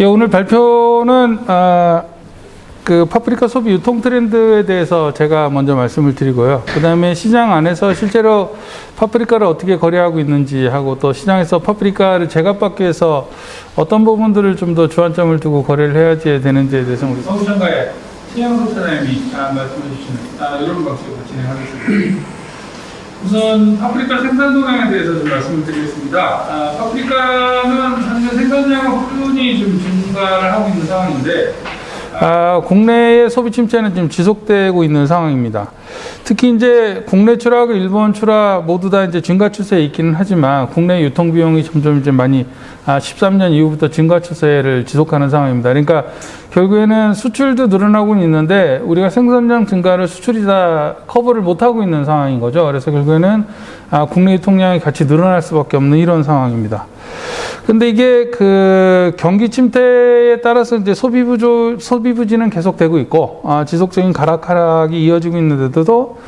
예, 오늘 발표는 그 파프리카 소비 유통 트렌드에 대해서 제가 먼저 말씀을 드리고요. 그 다음에 시장 안에서 실제로 파프리카를 어떻게 거래하고 있는지 하고 또 시장에서 파프리카를 제값받기 위해서 어떤 부분들을 좀 더 주안점을 두고 거래를 해야지 되는지에 대해서 우리 서울상가의 최영석 사장님이 말씀해 주시는 이런 방식으로 진행하겠습니다. 우선 파프리카 생산 동향에 대해서 좀 말씀을 드리겠습니다. 파프리카는 현재 생산량은 꾸준히 좀 증가를 하고 있는 상황인데 국내의 소비 침체는 지금 지속되고 있는 상황입니다. 특히 이제 국내 출하하고 일본 출하 모두 다 이제 증가 추세에 있기는 하지만 국내 유통 비용이 점점 이제 많이 13년 이후부터 증가 추세를 지속하는 상황입니다. 그러니까 결국에는 수출도 늘어나고는 있는데 우리가 생산량 증가를 수출이 다 커버를 못하고 있는 상황인 거죠. 그래서 결국에는 국내 유통량이 같이 늘어날 수밖에 없는 이런 상황입니다. 근데 이게 그 경기 침체에 따라서 이제 소비 부진은 계속되고 있고 지속적인 가락하락이 이어지고 있는데도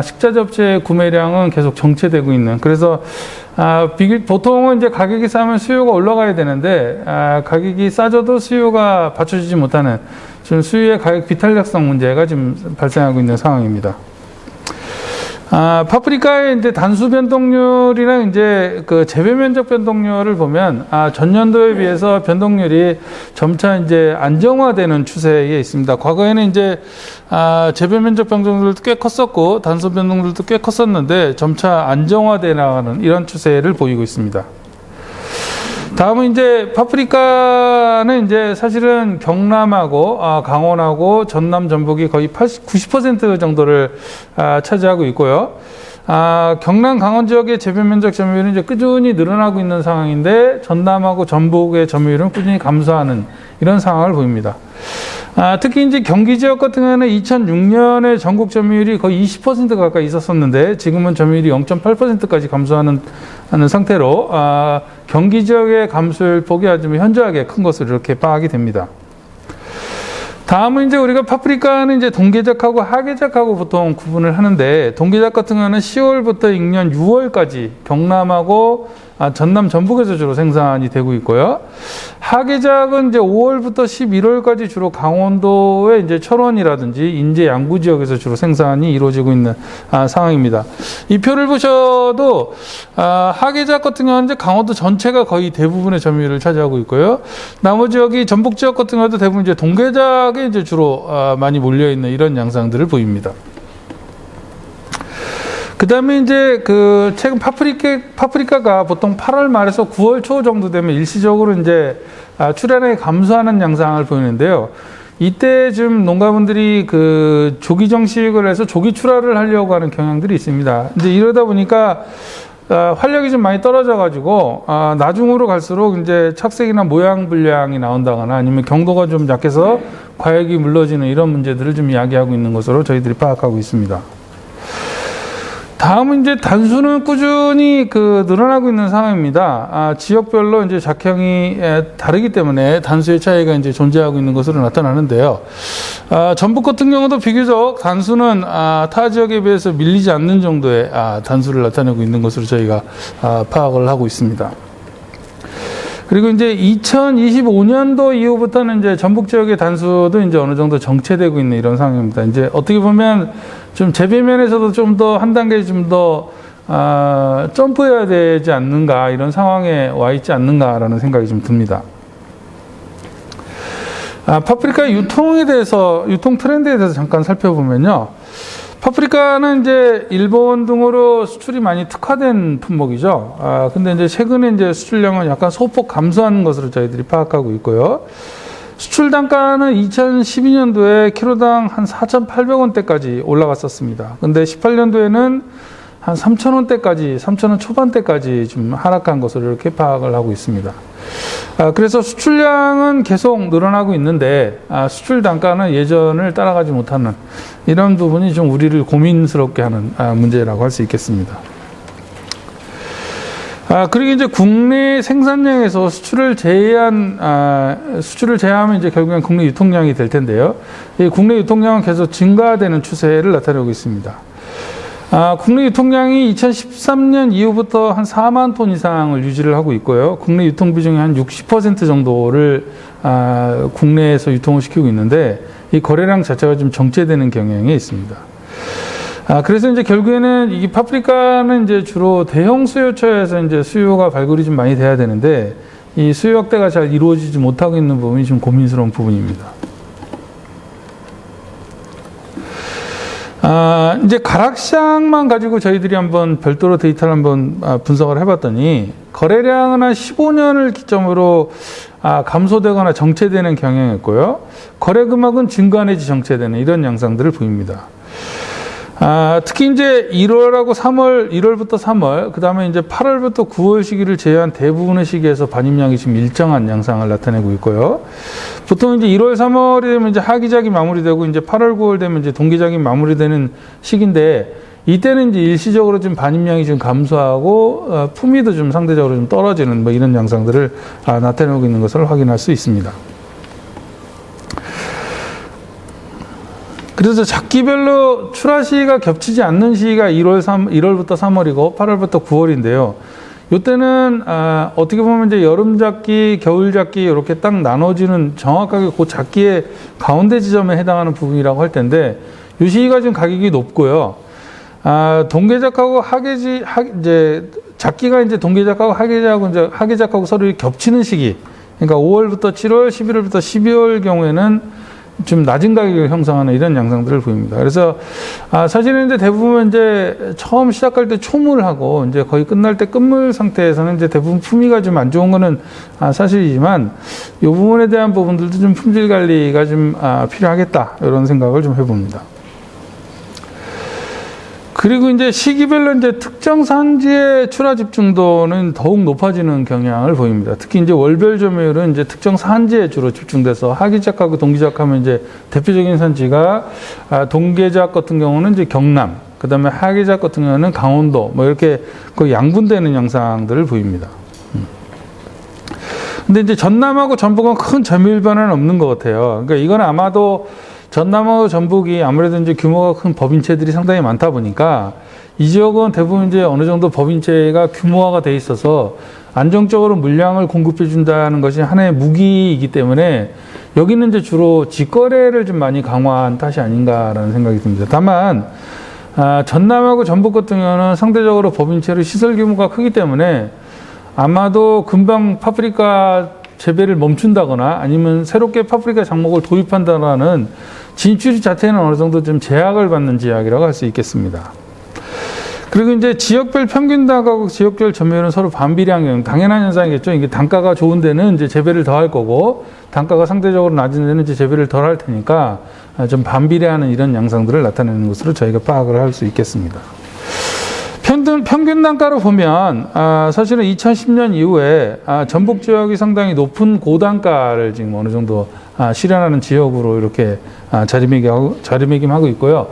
식자 접체 구매량은 계속 정체되고 있는. 그래서 보통은 이제 가격이 싸면 수요가 올라가야 되는데 가격이 싸져도 수요가 받쳐주지 못하는 지금 수요의 가격 비탄력성 문제가 지금 발생하고 있는 상황입니다. 파프리카의 이제 단수 변동률이랑 이제 그 재배 면적 변동률을 보면 전년도에 비해서 변동률이 점차 이제 안정화되는 추세에 있습니다. 과거에는 이제 재배 면적 변동률도 꽤 컸었고 단수 변동률도 꽤 컸었는데 점차 안정화돼 나가는 이런 추세를 보이고 있습니다. 다음은 이제 파프리카는 이제 사실은 경남하고 강원하고 전남, 전북이 거의 90% 정도를 차지하고 있고요. 경남, 강원 지역의 재배 면적 점유율은 이제 꾸준히 늘어나고 있는 상황인데 전남하고 전북의 점유율은 꾸준히 감소하는 이런 상황을 보입니다. 특히 이제 경기 지역 같은 경우에는 2006년에 전국 점유율이 거의 20% 가까이 있었었는데 지금은 점유율이 0.8%까지 감소하는 상태로 경기 지역의 감소율 폭이 아주 현저하게 큰 것으로 이렇게 파악이 됩니다. 다음은 이제 우리가 파프리카는 이제 동계작하고 하계작하고 보통 구분을 하는데 동계작 같은 경우는 10월부터 잉년 6월까지 경남하고 전남, 전북에서 주로 생산이 되고 있고요. 하계작은 이제 5월부터 11월까지 주로 강원도의 이제 철원이라든지 인제 양구 지역에서 주로 생산이 이루어지고 있는 상황입니다. 이 표를 보셔도 하계작 같은 경우는 이제 강원도 전체가 거의 대부분의 점유율을 차지하고 있고요. 나머지 여기 전북 지역 같은 경우도 대부분 이제 동계작에 이제 주로 많이 몰려 있는 이런 양상들을 보입니다. 그 다음에 이제 그 최근 파프리카가 보통 8월 말에서 9월 초 정도 되면 일시적으로 이제 출하량이 감소하는 양상을 보이는데요. 이때 지금 농가분들이 그 조기 정식을 해서 조기 출하를 하려고 하는 경향들이 있습니다. 이제 이러다 보니까 활력이 좀 많이 떨어져가지고 나중으로 갈수록 이제 착색이나 모양 불량이 나온다거나 아니면 경도가 좀 약해서 과육이 물러지는 이런 문제들을 좀 이야기하고 있는 것으로 저희들이 파악하고 있습니다. 다음은 이제 단수는 꾸준히 늘어나고 있는 상황입니다. 지역별로 이제 작형이 다르기 때문에 단수의 차이가 이제 존재하고 있는 것으로 나타나는데요. 전북 같은 경우도 비교적 단수는 타 지역에 비해서 밀리지 않는 정도의 단수를 나타내고 있는 것으로 저희가 파악을 하고 있습니다. 그리고 이제 2025년도 이후부터는 이제 전북 지역의 단수도 이제 어느 정도 정체되고 있는 이런 상황입니다. 이제 어떻게 보면 좀 재배면에서도 좀 더 한 단계 좀 더 점프해야 되지 않는가 이런 상황에 와 있지 않는가라는 생각이 좀 듭니다. 파프리카 유통 트렌드에 대해서 잠깐 살펴보면요. 파프리카는 이제 일본 등으로 수출이 많이 특화된 품목이죠. 근데 이제 최근에 이제 수출량은 약간 소폭 감소하는 것으로 저희들이 파악하고 있고요. 수출 단가는 2012년도에 키로당 한 4,800원대까지 올라갔었습니다. 근데 18년도에는 한 3,000원대까지, 3,000원 초반대까지 좀 하락한 것으로 이렇게 파악을 하고 있습니다. 그래서 수출량은 계속 늘어나고 있는데 수출 단가는 예전을 따라가지 못하는 이런 부분이 좀 우리를 고민스럽게 하는 문제라고 할 수 있겠습니다. 그리고 이제 국내 생산량에서 수출을 제하면 이제 결국엔 국내 유통량이 될 텐데요. 이 국내 유통량은 계속 증가되는 추세를 나타내고 있습니다. 국내 유통량이 2013년 이후부터 한 4만 톤 이상을 유지를 하고 있고요. 국내 유통 비중이 한 60% 정도를 국내에서 유통을 시키고 있는데 이 거래량 자체가 좀 정체되는 경향이 있습니다. 그래서 이제 결국에는 이 파프리카는 이제 주로 대형 수요처에서 이제 수요가 발굴이 좀 많이 돼야 되는데 이 수요 확대가 잘 이루어지지 못하고 있는 부분이 좀 고민스러운 부분입니다. 이제 가락시장만 가지고 저희들이 한번 별도로 데이터를 한번 분석을 해봤더니 거래량은 한 15년을 기점으로 감소되거나 정체되는 경향이었고요. 거래 금액은 증가 내지 정체되는 이런 양상들을 보입니다. 특히 이제 1월하고 3월, 1월부터 3월, 그 다음에 이제 8월부터 9월 시기를 제외한 대부분의 시기에서 반입량이 지금 일정한 양상을 나타내고 있고요. 보통 이제 1월, 3월이 되면 이제 하기작이 마무리되고 이제 8월, 9월 되면 이제 동기작이 마무리되는 시기인데 이때는 이제 일시적으로 좀 반입량이 좀 감소하고 품위도 좀 상대적으로 좀 떨어지는 뭐 이런 양상들을 나타내고 있는 것을 확인할 수 있습니다. 그래서 작기별로 출하 시기가 겹치지 않는 시기가 1월부터 3월이고 8월부터 9월인데요. 이때는 어떻게 보면 이제 여름 작기, 겨울 작기 이렇게 딱 나눠지는 정확하게 그 작기의 가운데 지점에 해당하는 부분이라고 할 텐데 이 시기가 지금 가격이 높고요. 동계작하고 이제 작기가 이제 동계작하고 하계작하고 서로 겹치는 시기. 그러니까 5월부터 7월, 11월부터 12월 경우에는 좀 낮은 가격을 형성하는 이런 양상들을 보입니다. 그래서 사실은 이제 대부분 이제 처음 시작할 때 초물을 하고 이제 거의 끝날 때 끝물 상태에서는 이제 대부분 품위가 좀 안 좋은 거는 사실이지만 이 부분에 대한 부분들도 좀 품질 관리가 좀 필요하겠다 이런 생각을 좀 해봅니다. 그리고 이제 시기별로 이제 특정 산지의 출하 집중도는 더욱 높아지는 경향을 보입니다. 특히 이제 월별 점유율은 이제 특정 산지에 주로 집중돼서 하기작하고 동기작하면 이제 대표적인 산지가 동계작 같은 경우는 이제 경남, 그 다음에 하기작 같은 경우는 강원도, 뭐 이렇게 거의 양분되는 양상들을 보입니다. 근데 이제 전남하고 전북은 큰 점유율 변화는 없는 것 같아요. 그러니까 이건 아마도 전남하고 전북이 아무래도 이제 규모가 큰 법인체들이 상당히 많다 보니까 이 지역은 대부분 이제 어느 정도 법인체가 규모화가 돼 있어서 안정적으로 물량을 공급해 준다는 것이 하나의 무기이기 때문에 여기는 이제 주로 직거래를 좀 많이 강화한 탓이 아닌가라는 생각이 듭니다. 다만 전남하고 전북 같은 경우는 상대적으로 법인체로 시설 규모가 크기 때문에 아마도 금방 파프리카 재배를 멈춘다거나 아니면 새롭게 파프리카 작목을 도입한다는 진출 자체는 어느 정도 좀 제약을 받는 지역이라고 할 수 있겠습니다. 그리고 이제 지역별 평균 단가하고 지역별 점유율은 서로 반비례한 당연한 현상이겠죠. 이게 단가가 좋은 데는 이제 재배를 더 할 거고 단가가 상대적으로 낮은 데는 이제 재배를 덜 할 테니까 좀 반비례하는 이런 양상들을 나타내는 것으로 저희가 파악을 할 수 있겠습니다. 평균 단가로 보면 사실은 2010년 이후에 전북 지역이 상당히 높은 고단가를 지금 어느 정도 실현하는 지역으로 이렇게 자리매김하고 있고요.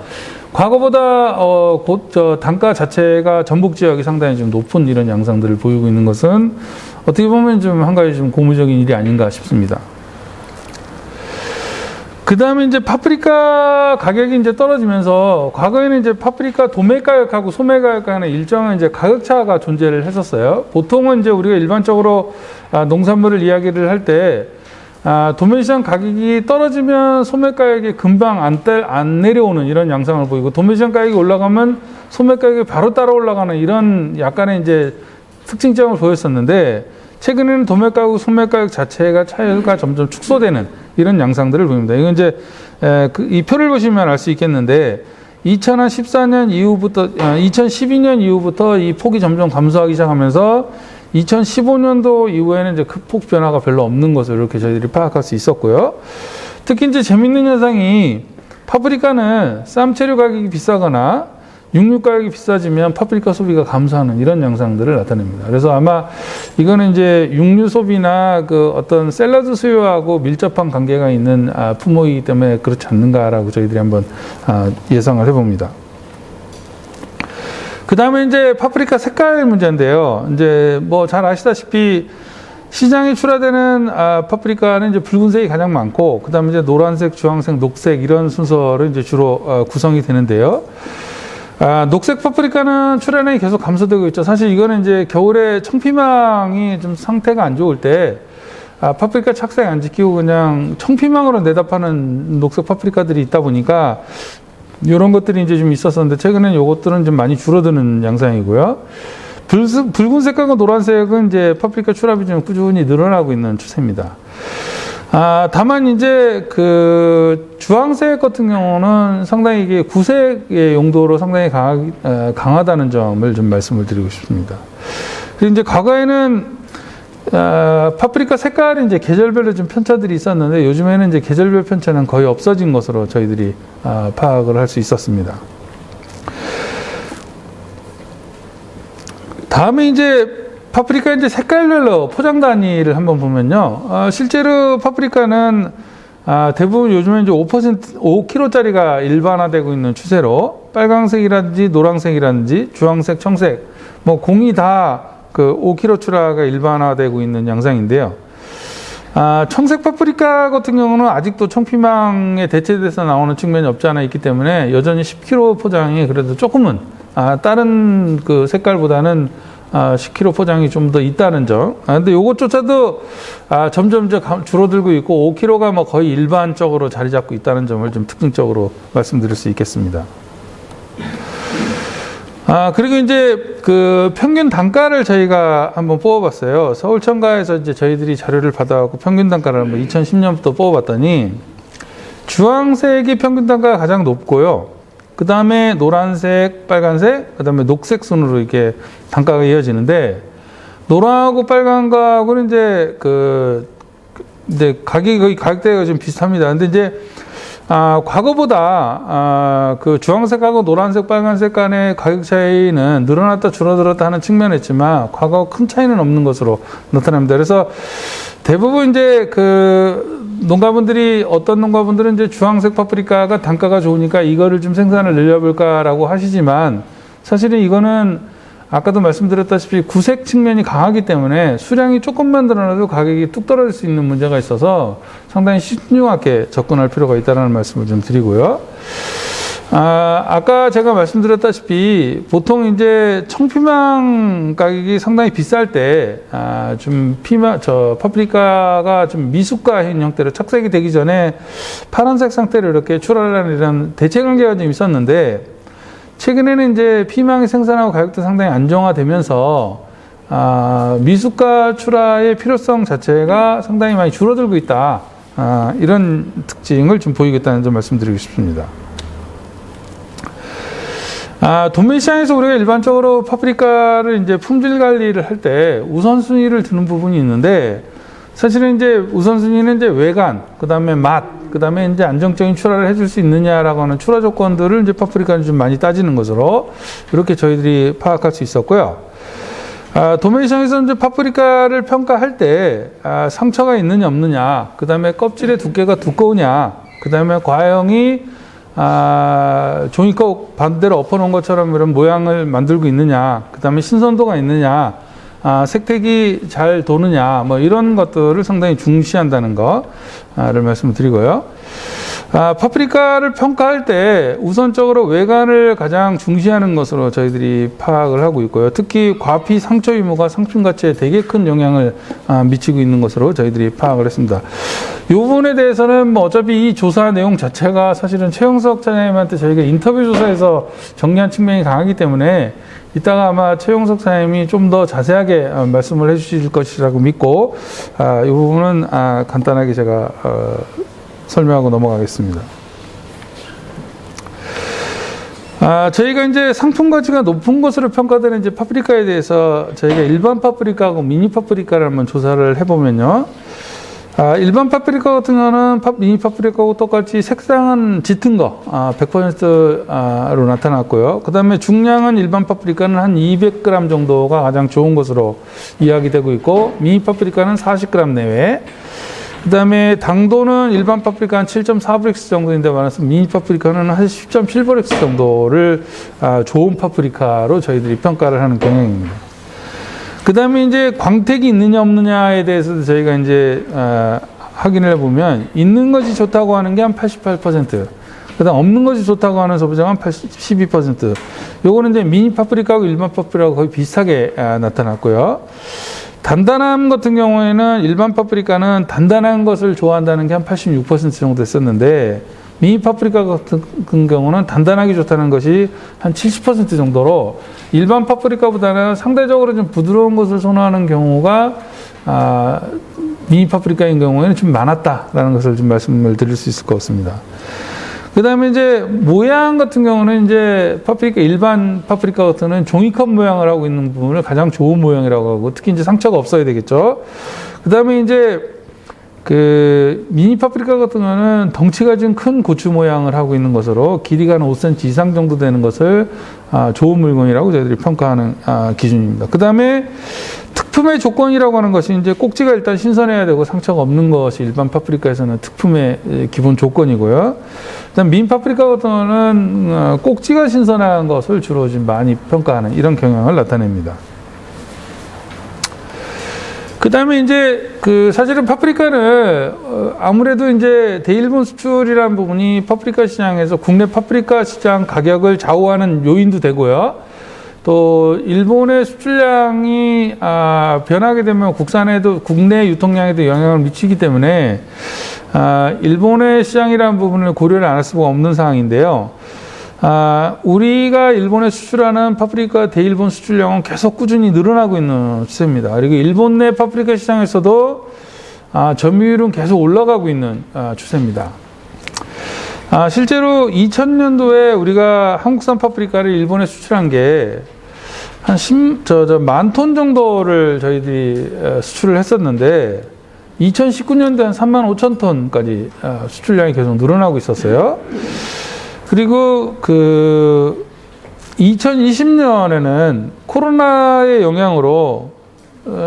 과거보다 단가 자체가 전북 지역이 상당히 좀 높은 이런 양상들을 보이고 있는 것은 어떻게 보면 좀 한 가지 좀 고무적인 일이 아닌가 싶습니다. 그 다음에 이제 파프리카 가격이 이제 떨어지면서 과거에는 이제 파프리카 도매 가격하고 소매 가격 간의 일정한 이제 가격차가 존재를 했었어요. 보통은 이제 우리가 일반적으로 농산물을 이야기를 할 때 도매 시장 가격이 떨어지면 소매 가격이 금방 안 내려오는 이런 양상을 보이고 도매 시장 가격이 올라가면 소매 가격이 바로 따라 올라가는 이런 약간의 이제 특징점을 보였었는데 최근에는 도매 가격, 소매 가격 자체가 차이가 점점 축소되는 이런 양상들을 보입니다. 이건 이제 이 표를 보시면 알 수 있겠는데 2014년 이후부터 2012년 이후부터 이 폭이 점점 감소하기 시작하면서 2015년도 이후에는 이제 큰 폭 변화가 별로 없는 것을 이렇게 저희들이 파악할 수 있었고요. 특히 이제 재밌는 현상이 파프리카는 쌈채류 가격이 비싸거나 육류 가격이 비싸지면 파프리카 소비가 감소하는 이런 양상들을 나타냅니다. 그래서 아마 이거는 이제 육류 소비나 그 어떤 샐러드 수요하고 밀접한 관계가 있는 품목이기 때문에 그렇지 않는가라고 저희들이 한번 예상을 해봅니다. 그 다음에 이제 파프리카 색깔 문제인데요. 이제 뭐 잘 아시다시피 시장에 출하되는 파프리카는 이제 붉은색이 가장 많고, 그 다음에 이제 노란색, 주황색, 녹색 이런 순서로 이제 주로 구성이 되는데요. 녹색 파프리카는 출하량이 계속 감소되고 있죠. 사실 이거는 이제 겨울에 청피망이 좀 상태가 안 좋을 때 파프리카 착색 안 지키고 그냥 청피망으로 내다파는 녹색 파프리카들이 있다 보니까 이런 것들이 이제 좀 있었었는데 최근에 요것들은 좀 많이 줄어드는 양상이고요. 붉은색하고 노란색은 이제 파프리카 출하비 좀 꾸준히 늘어나고 있는 추세입니다. 다만 이제 그 주황색 같은 경우는 상당히 이게 구색의 용도로 상당히 강하다는 점을 좀 말씀을 드리고 싶습니다. 그리고 이제 과거에는 파프리카 색깔이 이제 계절별로 좀 편차들이 있었는데 요즘에는 이제 계절별 편차는 거의 없어진 것으로 저희들이 파악을 할 수 있었습니다. 다음에 이제 파프리카 이제 색깔별로 포장 단위를 한번 보면요. 실제로 파프리카는 대부분 요즘에 이제 5kg짜리가 일반화되고 있는 추세로 빨강색이라든지 노란색이라든지 주황색, 청색, 뭐 공이 다 그 5kg 출하가 일반화되고 있는 양상인데요. 청색 파프리카 같은 경우는 아직도 청피망에 대체돼서 나오는 측면이 없지 않아 있기 때문에 여전히 10kg 포장이 그래도 조금은 다른 그 색깔보다는 10kg 포장이 좀 더 있다는 점. 근데 요것조차도 점점 줄어들고 있고 5kg가 뭐 거의 일반적으로 자리 잡고 있다는 점을 좀 특징적으로 말씀드릴 수 있겠습니다. 그리고 이제 그 평균 단가를 저희가 한번 뽑아봤어요. 서울청가에서 이제 저희들이 자료를 받아갖고 평균 단가를 한번 2010년부터 뽑아봤더니 주황색이 평균 단가가 가장 높고요. 그 다음에 노란색, 빨간색, 그 다음에 녹색 순으로 이렇게 단가가 이어지는데 노란하고 빨간하고는 이제 가격대가 좀 비슷합니다. 근데 이제 과거보다 그 주황색하고 노란색, 빨간색 간의 가격 차이는 늘어났다 줄어들었다 하는 측면이 있지만 과거 큰 차이는 없는 것으로 나타납니다. 그래서 대부분 이제 어떤 농가분들은 이제 주황색 파프리카가 단가가 좋으니까 이거를 좀 생산을 늘려볼까라고 하시지만 사실은 이거는 아까도 말씀드렸다시피 구색 측면이 강하기 때문에 수량이 조금만 늘어나도 가격이 뚝 떨어질 수 있는 문제가 있어서 상당히 신중하게 접근할 필요가 있다는 말씀을 좀 드리고요. 아까 제가 말씀드렸다시피 보통 이제 청피망 가격이 상당히 비쌀 때 파프리카가 좀 미숙가인 형태로 착색이 되기 전에 파란색 상태로 이렇게 출하하는 이런 대체 관계가 좀 있었는데 최근에는 이제 피망이 생산하고 가격도 상당히 안정화되면서 미숙가 출하의 필요성 자체가 상당히 많이 줄어들고 있다. 이런 특징을 좀 보이겠다는 점 말씀드리고 싶습니다. 도매 시장에서 우리가 일반적으로 파프리카를 이제 품질 관리를 할 때 우선순위를 두는 부분이 있는데 사실은 이제 우선순위는 이제 외관, 그 다음에 맛, 그 다음에 이제 안정적인 출하를 해줄 수 있느냐라고 하는 출하 조건들을 이제 파프리카는 좀 많이 따지는 것으로 이렇게 저희들이 파악할 수 있었고요. 도매 시장에서는 이제 파프리카를 평가할 때 상처가 있느냐 없느냐, 그 다음에 껍질의 두께가 두꺼우냐, 그 다음에 과형이 종이컵 반대로 엎어놓은 것처럼 이런 모양을 만들고 있느냐, 그 다음에 신선도가 있느냐, 색택이 잘 도느냐, 뭐 이런 것들을 상당히 중시한다는 거를 말씀을 드리고요. 파프리카를 평가할 때 우선적으로 외관을 가장 중시하는 것으로 저희들이 파악을 하고 있고요. 특히 과피 상처 유무가 상품 가치에 되게 큰 영향을 미치고 있는 것으로 저희들이 파악을 했습니다. 이 부분에 대해서는 뭐 어차피 이 조사 내용 자체가 사실은 최영석 차장님한테 저희가 인터뷰 조사에서 정리한 측면이 강하기 때문에 이따가 아마 최영석 사장님이 좀 더 자세하게 말씀을 해주실 것이라고 믿고 이 부분은 간단하게 제가 설명하고 넘어가겠습니다. 저희가 이제 상품 가치가 높은 것으로 평가되는 이제 파프리카에 대해서 저희가 일반 파프리카하고 미니 파프리카를 한번 조사를 해보면요. 일반 파프리카 같은 경우는 미니 파프리카하고 똑같이 색상은 짙은 거 100%로 나타났고요. 그 다음에 중량은 일반 파프리카는 한 200g 정도가 가장 좋은 것으로 이야기되고 있고 미니 파프리카는 40g 내외. 그 다음에 당도는 일반 파프리카 한 7.4브렉스 정도인데 많아서 미니 파프리카는 한 10.7브렉스 정도를 좋은 파프리카로 저희들이 평가를 하는 경향입니다. 그 다음에 이제 광택이 있느냐 없느냐에 대해서도 저희가 이제 확인을 해보면 있는 것이 좋다고 하는 게 한 88%, 그다음 없는 것이 좋다고 하는 소비자가 12%. 요거는 이제 미니 파프리카하고 일반 파프리카하고 거의 비슷하게 나타났고요. 단단함 같은 경우에는 일반 파프리카는 단단한 것을 좋아한다는 게 한 86% 정도 됐었는데, 미니 파프리카 같은 경우는 단단하게 좋다는 것이 한 70% 정도로 일반 파프리카보다는 상대적으로 좀 부드러운 것을 선호하는 경우가 미니 파프리카인 경우에는 좀 많았다라는 것을 좀 말씀을 드릴 수 있을 것 같습니다. 그 다음에 이제 모양 같은 경우는 이제 파프리카, 일반 파프리카 같은 경우는 종이컵 모양을 하고 있는 부분을 가장 좋은 모양이라고 하고, 특히 이제 상처가 없어야 되겠죠. 그 다음에 이제 그 미니 파프리카 같은 경우는 덩치가 좀 큰 고추 모양을 하고 있는 것으로 길이가 한 5cm 이상 정도 되는 것을 좋은 물건이라고 저희들이 평가하는 기준입니다. 그 다음에 특품의 조건이라고 하는 것이 이제 꼭지가 일단 신선해야 되고 상처가 없는 것이 일반 파프리카에서는 특품의 기본 조건이고요. 그다음 미니 파프리카 같은 경우는 꼭지가 신선한 것을 주로 좀 많이 평가하는 이런 경향을 나타냅니다. 그 다음에 이제 사실은 파프리카는 아무래도 이제 대일본 수출이라는 부분이 파프리카 시장에서 국내 파프리카 시장 가격을 좌우하는 요인도 되고요. 또 일본의 수출량이 변하게 되면 국내 유통량에도 영향을 미치기 때문에 일본의 시장이라는 부분을 고려를 안 할 수가 없는 상황인데요. 우리가 일본에 수출하는 파프리카 대일본 수출량은 계속 꾸준히 늘어나고 있는 추세입니다. 그리고 일본 내 파프리카 시장에서도 점유율은 계속 올라가고 있는 추세입니다. 실제로 2000년도에 우리가 한국산 파프리카를 일본에 수출한 게 한 10,000톤 정도를 저희들이 수출을 했었는데 2019년도에 한 35,000톤까지 수출량이 계속 늘어나고 있었어요. 그리고 2020년에는 코로나의 영향으로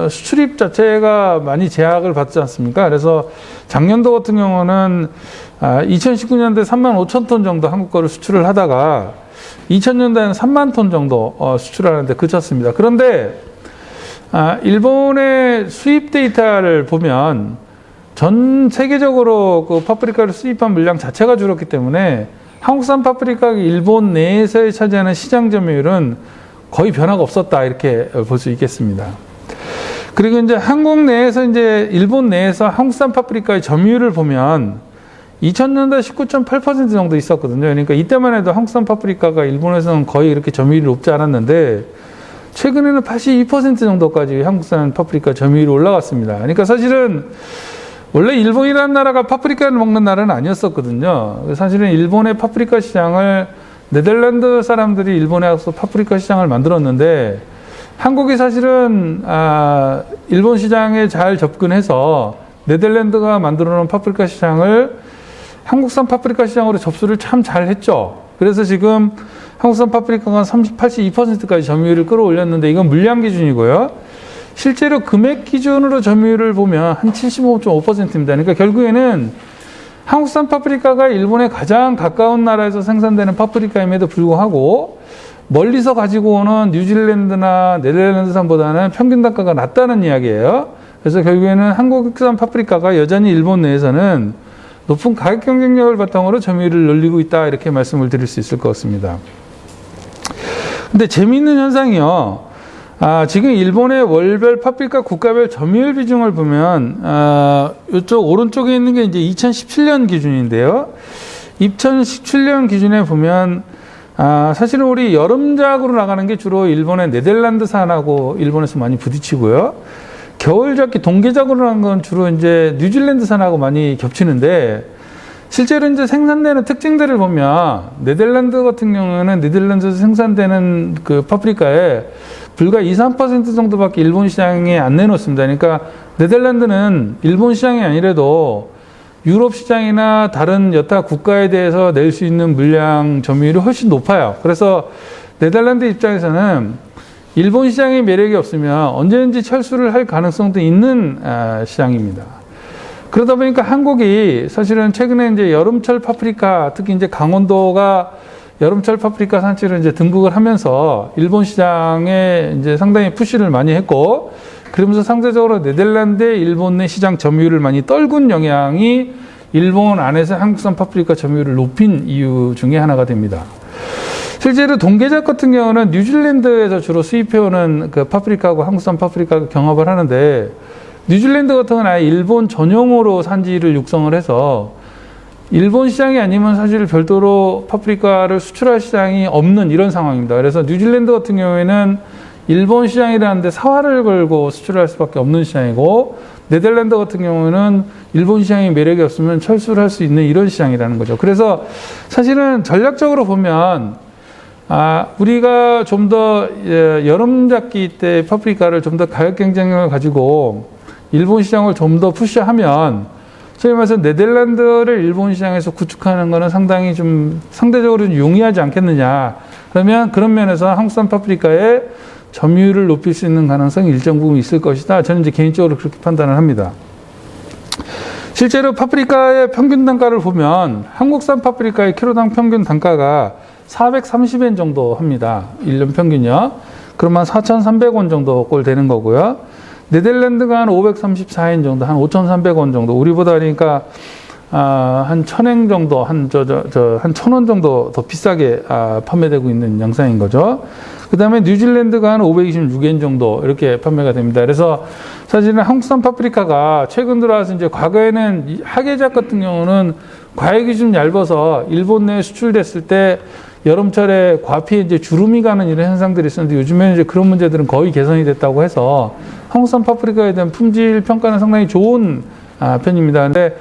수출입 자체가 많이 제약을 받지 않습니까? 그래서 작년도 같은 경우는 2019년도에 35,000톤 정도 한국 거를 수출을 하다가 2000년도에는 3만 톤 정도 수출하는데 그쳤습니다. 그런데 일본의 수입 데이터를 보면 전 세계적으로 그 파프리카를 수입한 물량 자체가 줄었기 때문에 한국산 파프리카가 일본 내에서의 차지하는 시장 점유율은 거의 변화가 없었다, 이렇게 볼 수 있겠습니다. 그리고 이제 한국 내에서 이제 일본 내에서 한국산 파프리카의 점유율을 보면 2000년대 19.8% 정도 있었거든요. 그러니까 이때만 해도 한국산 파프리카가 일본에서는 거의 이렇게 점유율이 높지 않았는데 최근에는 82% 정도까지 한국산 파프리카 점유율이 올라갔습니다. 그러니까 사실은 원래 일본이라는 나라가 파프리카를 먹는 나라는 아니었었거든요. 사실은 일본의 파프리카 시장을 네덜란드 사람들이 일본에 와서 파프리카 시장을 만들었는데 한국이 사실은 일본 시장에 잘 접근해서 네덜란드가 만들어놓은 파프리카 시장을 한국산 파프리카 시장으로 접수를 참 잘했죠. 그래서 지금 한국산 파프리카가 82%까지 점유율을 끌어올렸는데 이건 물량 기준이고요. 실제로 금액 기준으로 점유율을 보면 한 75.5%입니다. 그러니까 결국에는 한국산 파프리카가 일본에 가장 가까운 나라에서 생산되는 파프리카임에도 불구하고 멀리서 가지고 오는 뉴질랜드나 네덜란드산보다는 평균 단가가 낮다는 이야기예요. 그래서 결국에는 한국산 파프리카가 여전히 일본 내에서는 높은 가격 경쟁력을 바탕으로 점유율을 늘리고 있다, 이렇게 말씀을 드릴 수 있을 것 같습니다. 근데 재미있는 현상이요. 지금 일본의 월별 파프리카 국가별 점유율 비중을 보면 이쪽 오른쪽에 있는 게 이제 2017년 기준인데요. 2017년 기준에 보면 사실은 우리 여름작으로 나가는 게 주로 일본의 네덜란드산하고 일본에서 많이 부딪히고요. 겨울작기 동계작으로 나간 건 주로 이제 뉴질랜드산하고 많이 겹치는데 실제로 이제 생산되는 특징들을 보면 네덜란드 같은 경우에는 네덜란드에서 생산되는 그 파프리카에 불과 2~3% 정도밖에 일본 시장에 안 내놓습니다. 그러니까 네덜란드는 일본 시장이 아니라도 유럽 시장이나 다른 여타 국가에 대해서 낼 수 있는 물량 점유율이 훨씬 높아요. 그래서 네덜란드 입장에서는 일본 시장의 매력이 없으면 언제든지 철수를 할 가능성도 있는 시장입니다. 그러다 보니까 한국이 사실은 최근에 이제 여름철 파프리카, 특히 이제 강원도가 여름철 파프리카 산지를 이제 등극을 하면서 일본 시장에 이제 상당히 푸시를 많이 했고, 그러면서 상대적으로 네덜란드의 일본 내 시장 점유율을 많이 떨군 영향이 일본 안에서 한국산 파프리카 점유율을 높인 이유 중에 하나가 됩니다. 실제로 동계작 같은 경우는 뉴질랜드에서 주로 수입해오는 그 파프리카하고 한국산 파프리카 경합을 하는데, 뉴질랜드 같은 경우는 아예 일본 전용으로 산지를 육성을 해서 일본 시장이 아니면 사실 별도로 파프리카를 수출할 시장이 없는 이런 상황입니다. 그래서 뉴질랜드 같은 경우에는 일본 시장이라는데 사활을 걸고 수출할 수밖에 없는 시장이고, 네덜란드 같은 경우는 일본 시장이 매력이 없으면 철수를 할 수 있는 이런 시장이라는 거죠. 그래서 사실은 전략적으로 보면 우리가 좀 더 여름잡기 때 파프리카를 좀 더 가격 경쟁력을 가지고 일본 시장을 좀 더 푸시하면, 소위 말해서 네덜란드를 일본 시장에서 구축하는 것은 상당히 좀 상대적으로 좀 용이하지 않겠느냐. 그러면 그런 면에서 한국산 파프리카의 점유율을 높일 수 있는 가능성이 일정 부분 있을 것이다. 저는 이제 개인적으로 그렇게 판단을 합니다. 실제로 파프리카의 평균 단가를 보면 한국산 파프리카의 키로당 평균 단가가 430엔 정도 합니다. 1년 평균이요. 그러면 4,300원 정도 꼴 되는 거고요. 네덜란드가 한 534엔 정도, 한 5,300원 정도. 우리보다 그러니까 한 1,000엔 정도, 한 1,000원 정도 더 비싸게 판매되고 있는 양상인 거죠. 그 다음에 뉴질랜드가 한 526엔 정도 이렇게 판매가 됩니다. 그래서 사실은 한국산 파프리카가 최근 들어와서 이제 과거에는 하계작 같은 경우는 과액이 좀 얇아서 일본 내에 수출됐을 때 여름철에 과피에 이제 주름이 가는 이런 현상들이 있었는데, 요즘에는 이제 그런 문제들은 거의 개선이 됐다고 해서 한국산 파프리카에 대한 품질 평가는 상당히 좋은 편입니다. 근데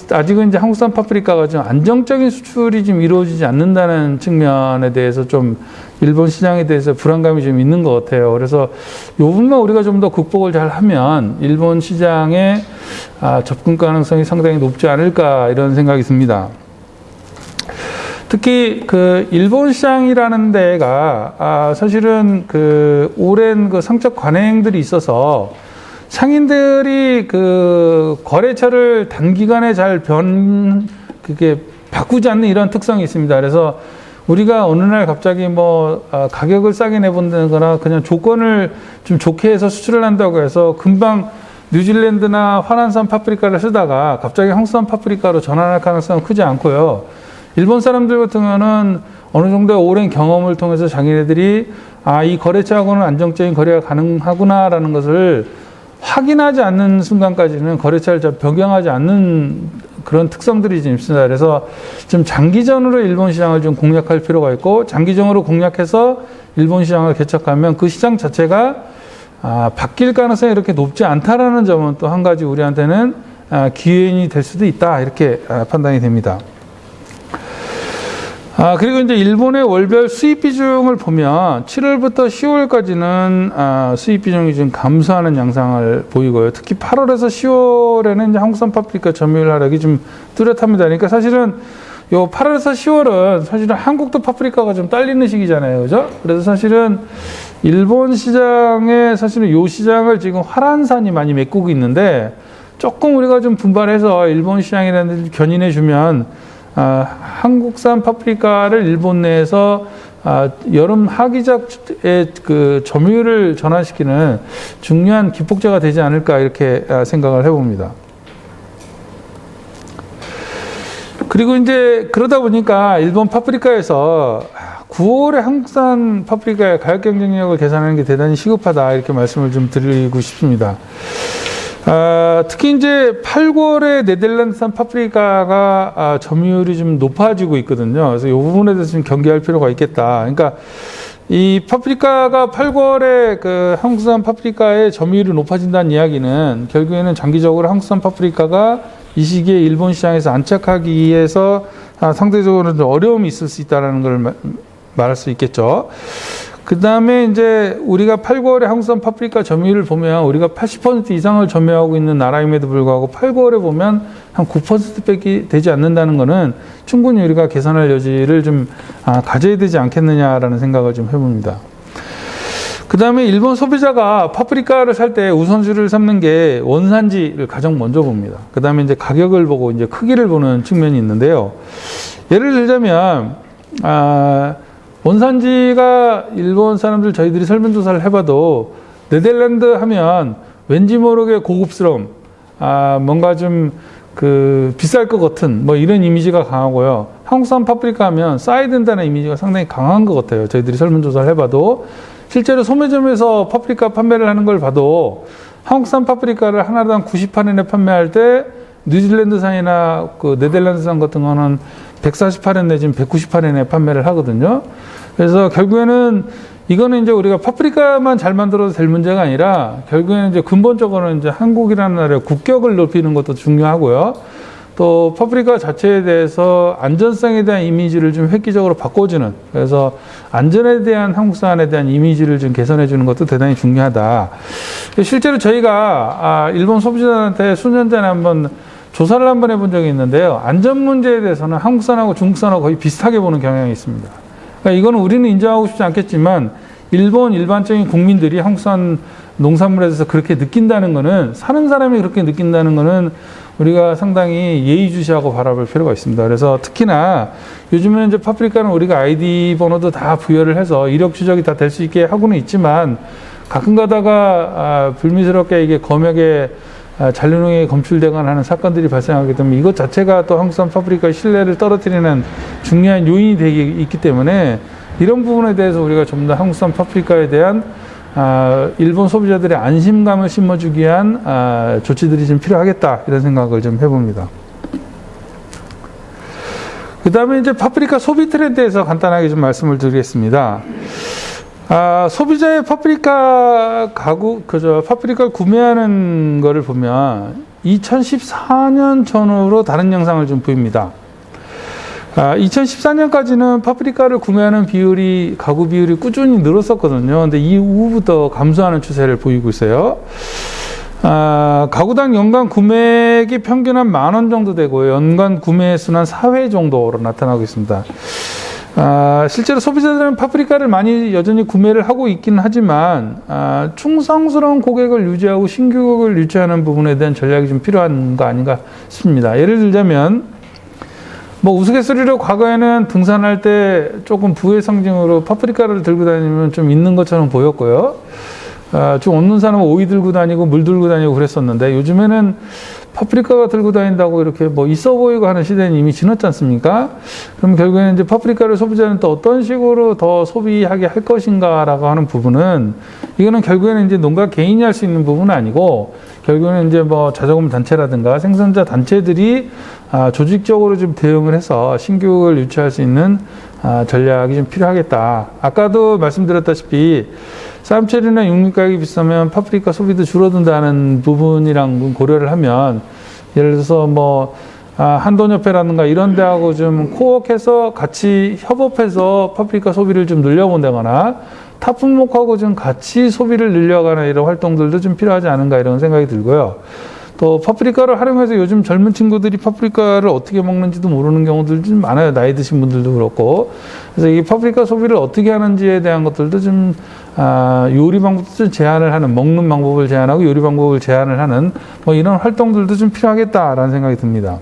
아직은 이제 한국산 파프리카가 좀 안정적인 수출이 좀 이루어지지 않는다는 측면에 대해서 좀 일본 시장에 대해서 불안감이 좀 있는 것 같아요. 그래서 이 부분만 우리가 좀 더 극복을 잘 하면 일본 시장의 접근 가능성이 상당히 높지 않을까 이런 생각이 듭니다. 특히 그 일본 시장이라는 데가 사실은 그 오랜 그 상적 관행들이 있어서 상인들이 그 거래처를 단기간에 잘 그게 바꾸지 않는 이런 특성이 있습니다. 그래서 우리가 어느 날 갑자기 가격을 싸게 내본다거나 그냥 조건을 좀 좋게 해서 수출을 한다고 해서 금방 뉴질랜드나 화난산 파프리카를 쓰다가 갑자기 한국산 파프리카로 전환할 가능성은 크지 않고요. 일본 사람들 같은 경우는 어느 정도의 오랜 경험을 통해서 자기네들이 이 거래처하고는 안정적인 거래가 가능하구나라는 것을 확인하지 않는 순간까지는 거래처를 좀 변경하지 않는 그런 특성들이 좀 있습니다. 그래서 좀 장기전으로 일본 시장을 좀 공략할 필요가 있고, 장기전으로 공략해서 일본 시장을 개척하면 그 시장 자체가 바뀔 가능성이 이렇게 높지 않다라는 점은 또 한 가지 우리한테는 기회인이 될 수도 있다, 이렇게 판단이 됩니다. 그리고 이제 일본의 월별 수입 비중을 보면 7월부터 10월까지는 수입 비중이 좀 감소하는 양상을 보이고요. 특히 8월에서 10월에는 이제 한국산 파프리카 점유율 하락이 좀 뚜렷합니다. 그러니까 사실은 요 8월에서 10월은 사실은 한국도 파프리카가 좀 딸리는 시기잖아요. 그죠? 그래서 사실은 일본 시장에 사실은 요 시장을 지금 화란산이 많이 메꾸고 있는데, 조금 우리가 좀 분발해서 일본 시장이라는 데 견인해 주면 한국산 파프리카를 일본 내에서 여름 하기작의 그 점유율을 전환시키는 중요한 기폭제가 되지 않을까, 이렇게 생각을 해봅니다. 그리고 이제 그러다 보니까 일본 파프리카에서 9월에 한국산 파프리카의 가격 경쟁력을 계산하는 게 대단히 시급하다, 이렇게 말씀을 좀 드리고 싶습니다. 특히 이제 8, 9월에 네덜란드산 파프리카가 점유율이 좀 높아지고 있거든요. 그래서 이 부분에 대해서 좀 경계할 필요가 있겠다. 그러니까 이 파프리카가 8, 9월에 그 한국산 파프리카의 점유율이 높아진다는 이야기는 결국에는 장기적으로 한국산 파프리카가 이 시기에 일본 시장에서 안착하기 위해서 상대적으로 좀 어려움이 있을 수 있다는 걸 말할 수 있겠죠. 그 다음에 이제 우리가 8, 9월에 한국산 파프리카 점유율을 보면 우리가 80% 이상을 점유하고 있는 나라임에도 불구하고 8, 9월에 보면 한 9%밖에 되지 않는다는 것은 충분히 우리가 개선할 여지를 좀 가져야 되지 않겠느냐라는 생각을 좀 해봅니다. 그 다음에 일본 소비자가 파프리카를 살 때 우선순위를 삼는 게 원산지를 가장 먼저 봅니다. 그 다음에 이제 가격을 보고 이제 크기를 보는 측면이 있는데요. 예를 들자면, 원산지가 일본 사람들 저희들이 설문조사를 해봐도 네덜란드 하면 왠지 모르게 고급스러움, 뭔가 좀 비쌀 것 같은 뭐 이런 이미지가 강하고요. 한국산 파프리카 하면 싸야 된다는 이미지가 상당히 강한 것 같아요. 저희들이 설문조사를 해봐도 실제로 소매점에서 파프리카 판매를 하는 걸 봐도 한국산 파프리카를 하나당 98엔에 판매할 때 뉴질랜드산이나 네덜란드산 같은 거는 148엔 내지는 198엔에 판매를 하거든요. 그래서 결국에는 이거는 이제 우리가 파프리카만 잘 만들어도 될 문제가 아니라 결국에는 이제 근본적으로는 이제 한국이라는 나라의 국격을 높이는 것도 중요하고요. 또 파프리카 자체에 대해서 안전성에 대한 이미지를 좀 획기적으로 바꿔주는, 그래서 안전에 대한 한국산에 대한 이미지를 좀 개선해 주는 것도 대단히 중요하다. 실제로 저희가 일본 소비자들한테 수년 전에 한번 조사를 한번 해본 적이 있는데요. 안전 문제에 대해서는 한국산하고 중국산하고 거의 비슷하게 보는 경향이 있습니다. 그러니까 이거는 우리는 인정하고 싶지 않겠지만 일본 일반적인 국민들이 한국산 농산물에 대해서 그렇게 느낀다는 거는, 사는 사람이 그렇게 느낀다는 거는 우리가 상당히 예의주시하고 바라볼 필요가 있습니다. 그래서 특히나 요즘에는 이제 파프리카는 우리가 아이디 번호도 다 부여를 해서 이력 추적이 다 될 수 있게 하고는 있지만 가끔 가다가 불미스럽게 이게 검역에 잔류농약이 검출되거나 하는 사건들이 발생하기 때문에 이것 자체가 또 한국산 파프리카의 신뢰를 떨어뜨리는 중요한 요인이 되기 있기 때문에 이런 부분에 대해서 우리가 좀 더 한국산 파프리카에 대한 일본 소비자들의 안심감을 심어주기 위한 조치들이 좀 필요하겠다, 이런 생각을 좀 해봅니다. 그 다음에 이제 파프리카 소비 트렌드에서 간단하게 좀 말씀을 드리겠습니다. 소비자의 파프리카를 구매하는 거를 보면 2014년 전후로 다른 양상을 좀 보입니다. 2014년까지는 파프리카를 구매하는 가구 비율이 꾸준히 늘었었거든요. 근데 이후부터 감소하는 추세를 보이고 있어요. 가구당 연간 구매액이 평균 한 10,000원 정도 되고요. 연간 구매 수는 한 4회 정도로 나타나고 있습니다. 실제로 소비자들은 파프리카를 많이 여전히 구매를 하고 있긴 하지만 충성스러운 고객을 유지하고 신규 고객을 유치하는 부분에 대한 전략이 좀 필요한 거 아닌가 싶습니다. 예를 들자면 뭐 우스갯소리로 과거에는 등산할 때 조금 부의 상징으로 파프리카를 들고 다니면 좀 있는 것처럼 보였고요. 좀 없는 사람은 오이 들고 다니고 물 들고 다니고 그랬었는데 요즘에는 파프리카가 들고 다닌다고 이렇게 뭐 있어 보이고 하는 시대는 이미 지났지 않습니까? 그럼 결국에는 이제 파프리카를 소비자는 또 어떤 식으로 더 소비하게 할 것인가라고 하는 부분은, 이거는 결국에는 이제 농가 개인이 할 수 있는 부분은 아니고 결국에는 이제 뭐 자조금 단체라든가 생산자 단체들이 조직적으로 좀 대응을 해서 신규를 유치할 수 있는 전략이 좀 필요하겠다. 아까도 말씀드렸다시피 쌈채리나 육류 가격이 비싸면 파프리카 소비도 줄어든다는 부분이랑 고려를 하면, 예를 들어서 뭐 한돈협회라든가 이런 데하고 좀 코워크해서 같이 협업해서 파프리카 소비를 좀 늘려본다거나 타품목하고 좀 같이 소비를 늘려가는 이런 활동들도 좀 필요하지 않은가, 이런 생각이 들고요. 또 파프리카를 활용해서 요즘 젊은 친구들이 파프리카를 어떻게 먹는지도 모르는 경우들도 좀 많아요. 나이 드신 분들도 그렇고. 그래서 이 파프리카 소비를 어떻게 하는지에 대한 것들도 좀 요리 방법도 좀 제한을 하는, 먹는 방법을 제한하고 요리 방법을 제한을 하는 뭐 이런 활동들도 좀 필요하겠다라는 생각이 듭니다.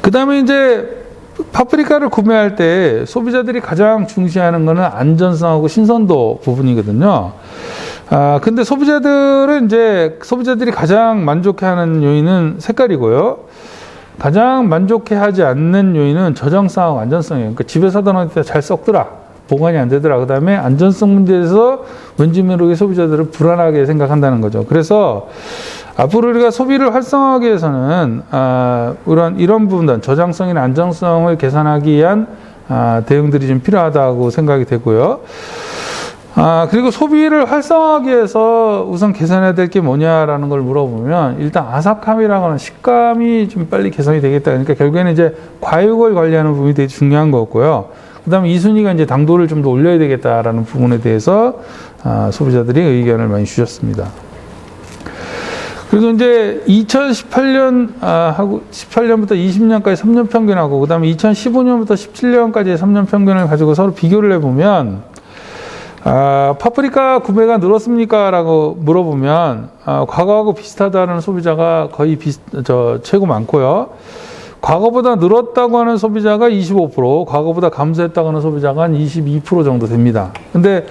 그 다음에 이제 파프리카를 구매할 때 소비자들이 가장 중시하는 거는 안전성하고 신선도 부분이거든요. 근데 소비자들이 가장 만족해하는 요인은 색깔이고요. 가장 만족해하지 않는 요인은 저장성하고 안전성이에요. 그러니까 집에 사다 놓을 때 잘 썩더라, 보관이 안 되더라. 그 다음에 안전성 문제에서 왠지 모르게 소비자들을 불안하게 생각한다는 거죠. 그래서 앞으로 우리가 소비를 활성화하기 위해서는 이런 부분들, 저장성이나 안정성을 개선하기 위한 대응들이 좀 필요하다고 생각이 되고요. 그리고 소비를 활성화하기 위해서 우선 개선해야 될 게 뭐냐라는 걸 물어보면, 일단 아삭함이라고 하는 식감이 좀 빨리 개선이 되겠다. 그러니까 결국에는 이제 과육을 관리하는 부분이 되게 중요한 거고요. 그 다음에 2순위가 이제 당도를 좀 더 올려야 되겠다라는 부분에 대해서 소비자들이 의견을 많이 주셨습니다. 그리고 이제 2018년 하고 18년부터 20년까지 3년 평균하고, 그 다음에 2015년부터 17년까지의 3년 평균을 가지고 서로 비교를 해보면, 파프리카 구매가 늘었습니까? 라고 물어보면, 과거하고 비슷하다는 소비자가 거의 최고 많고요. 과거보다 늘었다고 하는 소비자가 25%, 과거보다 감소했다고 하는 소비자가 한 22% 정도 됩니다. 근데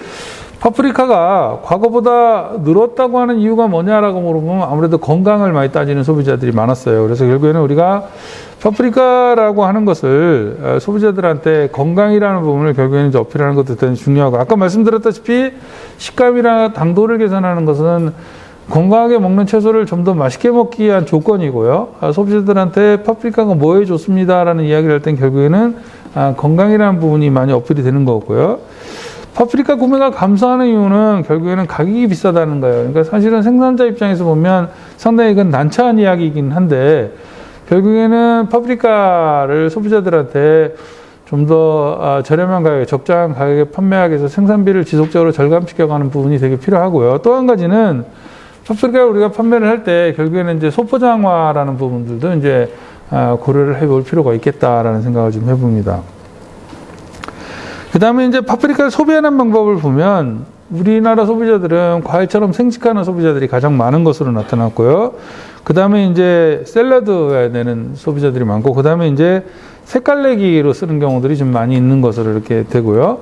파프리카가 과거보다 늘었다고 하는 이유가 뭐냐라고 물어보면 아무래도 건강을 많이 따지는 소비자들이 많았어요. 그래서 결국에는 우리가 파프리카라고 하는 것을 소비자들한테 건강이라는 부분을 결국에는 이제 어필하는 것도 대단히 중요하고, 아까 말씀드렸다시피 식감이나 당도를 개선하는 것은 건강하게 먹는 채소를 좀 더 맛있게 먹기 위한 조건이고요. 소비자들한테 파프리카가 뭐에 좋습니다라는 이야기를 할 땐 결국에는 건강이라는 부분이 많이 어필이 되는 거고요. 파프리카 구매가 감소하는 이유는 결국에는 가격이 비싸다는 거예요. 그러니까 사실은 생산자 입장에서 보면 상당히 이건 난처한 이야기이긴 한데, 결국에는 파프리카를 소비자들한테 좀 더 저렴한 가격에, 적정한 가격에 판매하기 위해서 생산비를 지속적으로 절감시켜가는 부분이 되게 필요하고요. 또 한 가지는 파프리카를 우리가 판매를 할 때 결국에는 이제 소포장화라는 부분들도 이제 고려를 해볼 필요가 있겠다라는 생각을 좀 해봅니다. 그 다음에 이제 파프리카를 소비하는 방법을 보면 우리나라 소비자들은 과일처럼 생식하는 소비자들이 가장 많은 것으로 나타났고요. 그 다음에 이제 샐러드에 내는 소비자들이 많고, 그 다음에 이제 색깔내기로 쓰는 경우들이 좀 많이 있는 것으로 이렇게 되고요.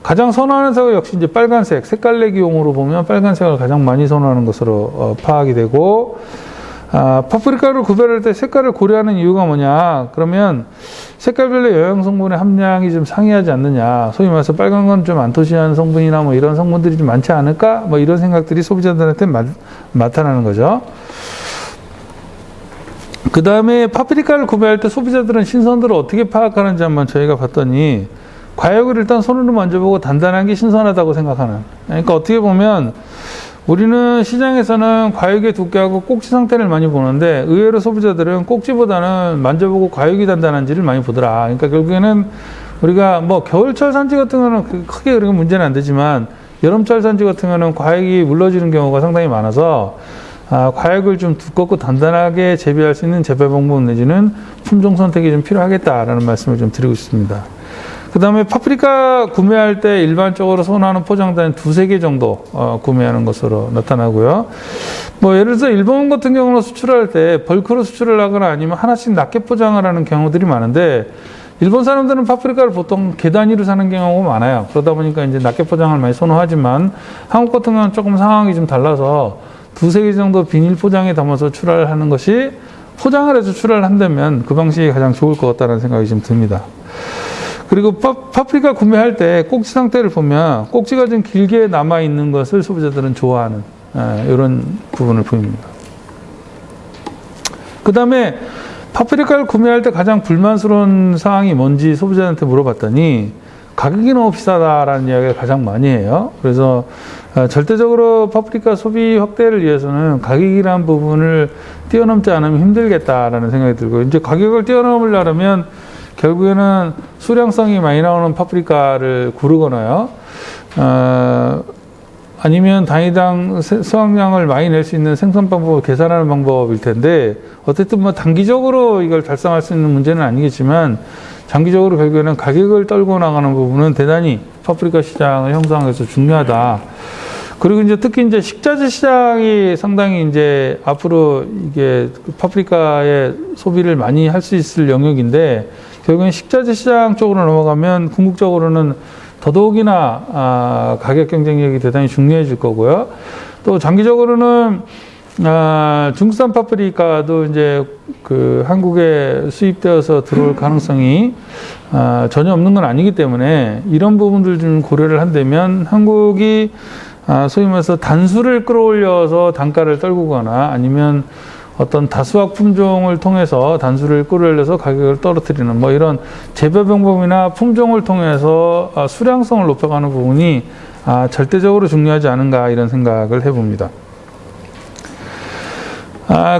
가장 선호하는 색은 역시 이제 빨간색, 색깔내기용으로 보면 빨간색을 가장 많이 선호하는 것으로 파악이 되고, 파프리카를 구별할 때 색깔을 고려하는 이유가 뭐냐? 그러면 색깔별로 영양 성분의 함량이 좀 상이하지 않느냐? 소위 말해서 빨간 건 좀 안토시아닌 성분이나 뭐 이런 성분들이 좀 많지 않을까? 뭐 이런 생각들이 소비자들한테 나타나는 거죠. 그 다음에 파프리카를 구매할 때 소비자들은 신선도를 어떻게 파악하는지 한번 저희가 봤더니, 과육을 일단 손으로 만져보고 단단한 게 신선하다고 생각하는. 그러니까 어떻게 보면 우리는 시장에서는 과육의 두께하고 꼭지 상태를 많이 보는데, 의외로 소비자들은 꼭지보다는 만져보고 과육이 단단한지를 많이 보더라. 그러니까 결국에는 우리가 뭐 겨울철 산지 같은 거는 크게 그런 문제는 안 되지만, 여름철 산지 같은 거는 과육이 물러지는 경우가 상당히 많아서 과육을 좀 두껍고 단단하게 재배할 수 있는 재배 방법 내지는 품종 선택이 좀 필요하겠다라는 말씀을 좀 드리고 싶습니다. 그 다음에 파프리카 구매할 때 일반적으로 선호하는 포장단은 2-3개 정도 구매하는 것으로 나타나고요. 뭐 예를 들어서 일본 같은 경우는 수출할 때 벌크로 수출을 하거나 아니면 하나씩 낱개 포장을 하는 경우들이 많은데, 일본 사람들은 파프리카를 보통 개 단위로 사는 경우가 많아요. 그러다 보니까 이제 낱개 포장을 많이 선호하지만, 한국 같은 경우는 조금 상황이 좀 달라서 2-3개 정도 비닐 포장에 담아서 출하를 하는 것이, 포장을 해서 출하를 한다면 그 방식이 가장 좋을 것 같다는 생각이 좀 듭니다. 그리고 파프리카 구매할 때 꼭지 상태를 보면 꼭지가 좀 길게 남아있는 것을 소비자들은 좋아하는 이런 부분을 보입니다. 그 다음에 파프리카를 구매할 때 가장 불만스러운 사항이 뭔지 소비자한테 물어봤더니 가격이 너무 비싸다라는 이야기를 가장 많이 해요. 그래서 절대적으로 파프리카 소비 확대를 위해서는 가격이라는 부분을 뛰어넘지 않으면 힘들겠다라는 생각이 들고, 이제 가격을 뛰어넘으려면 결국에는 수량성이 많이 나오는 파프리카를 고르거나요, 아니면 단위당 수확량을 많이 낼 수 있는 생산 방법을 계산하는 방법일 텐데, 어쨌든 뭐 단기적으로 이걸 달성할 수 있는 문제는 아니겠지만, 장기적으로 결국에는 가격을 떨고 나가는 부분은 대단히 파프리카 시장을 형성하기 위해서 중요하다. 그리고 이제 특히 이제 식자재 시장이 상당히 이제 앞으로 이게 파프리카의 소비를 많이 할 수 있을 영역인데, 결국엔 식자재 시장 쪽으로 넘어가면 궁극적으로는 더더욱이나 가격 경쟁력이 대단히 중요해질 거고요. 또 장기적으로는 중국산 파프리카도 이제 그 한국에 수입되어서 들어올 가능성이 전혀 없는 건 아니기 때문에, 이런 부분들 좀 고려를 한다면 한국이 소위 말해서 단수를 끌어올려서 단가를 떨구거나, 아니면 어떤 다수학 품종을 통해서 단수를 끌어올려서 가격을 떨어뜨리는 뭐 이런 재배 방법이나 품종을 통해서 수량성을 높여가는 부분이 절대적으로 중요하지 않은가, 이런 생각을 해봅니다.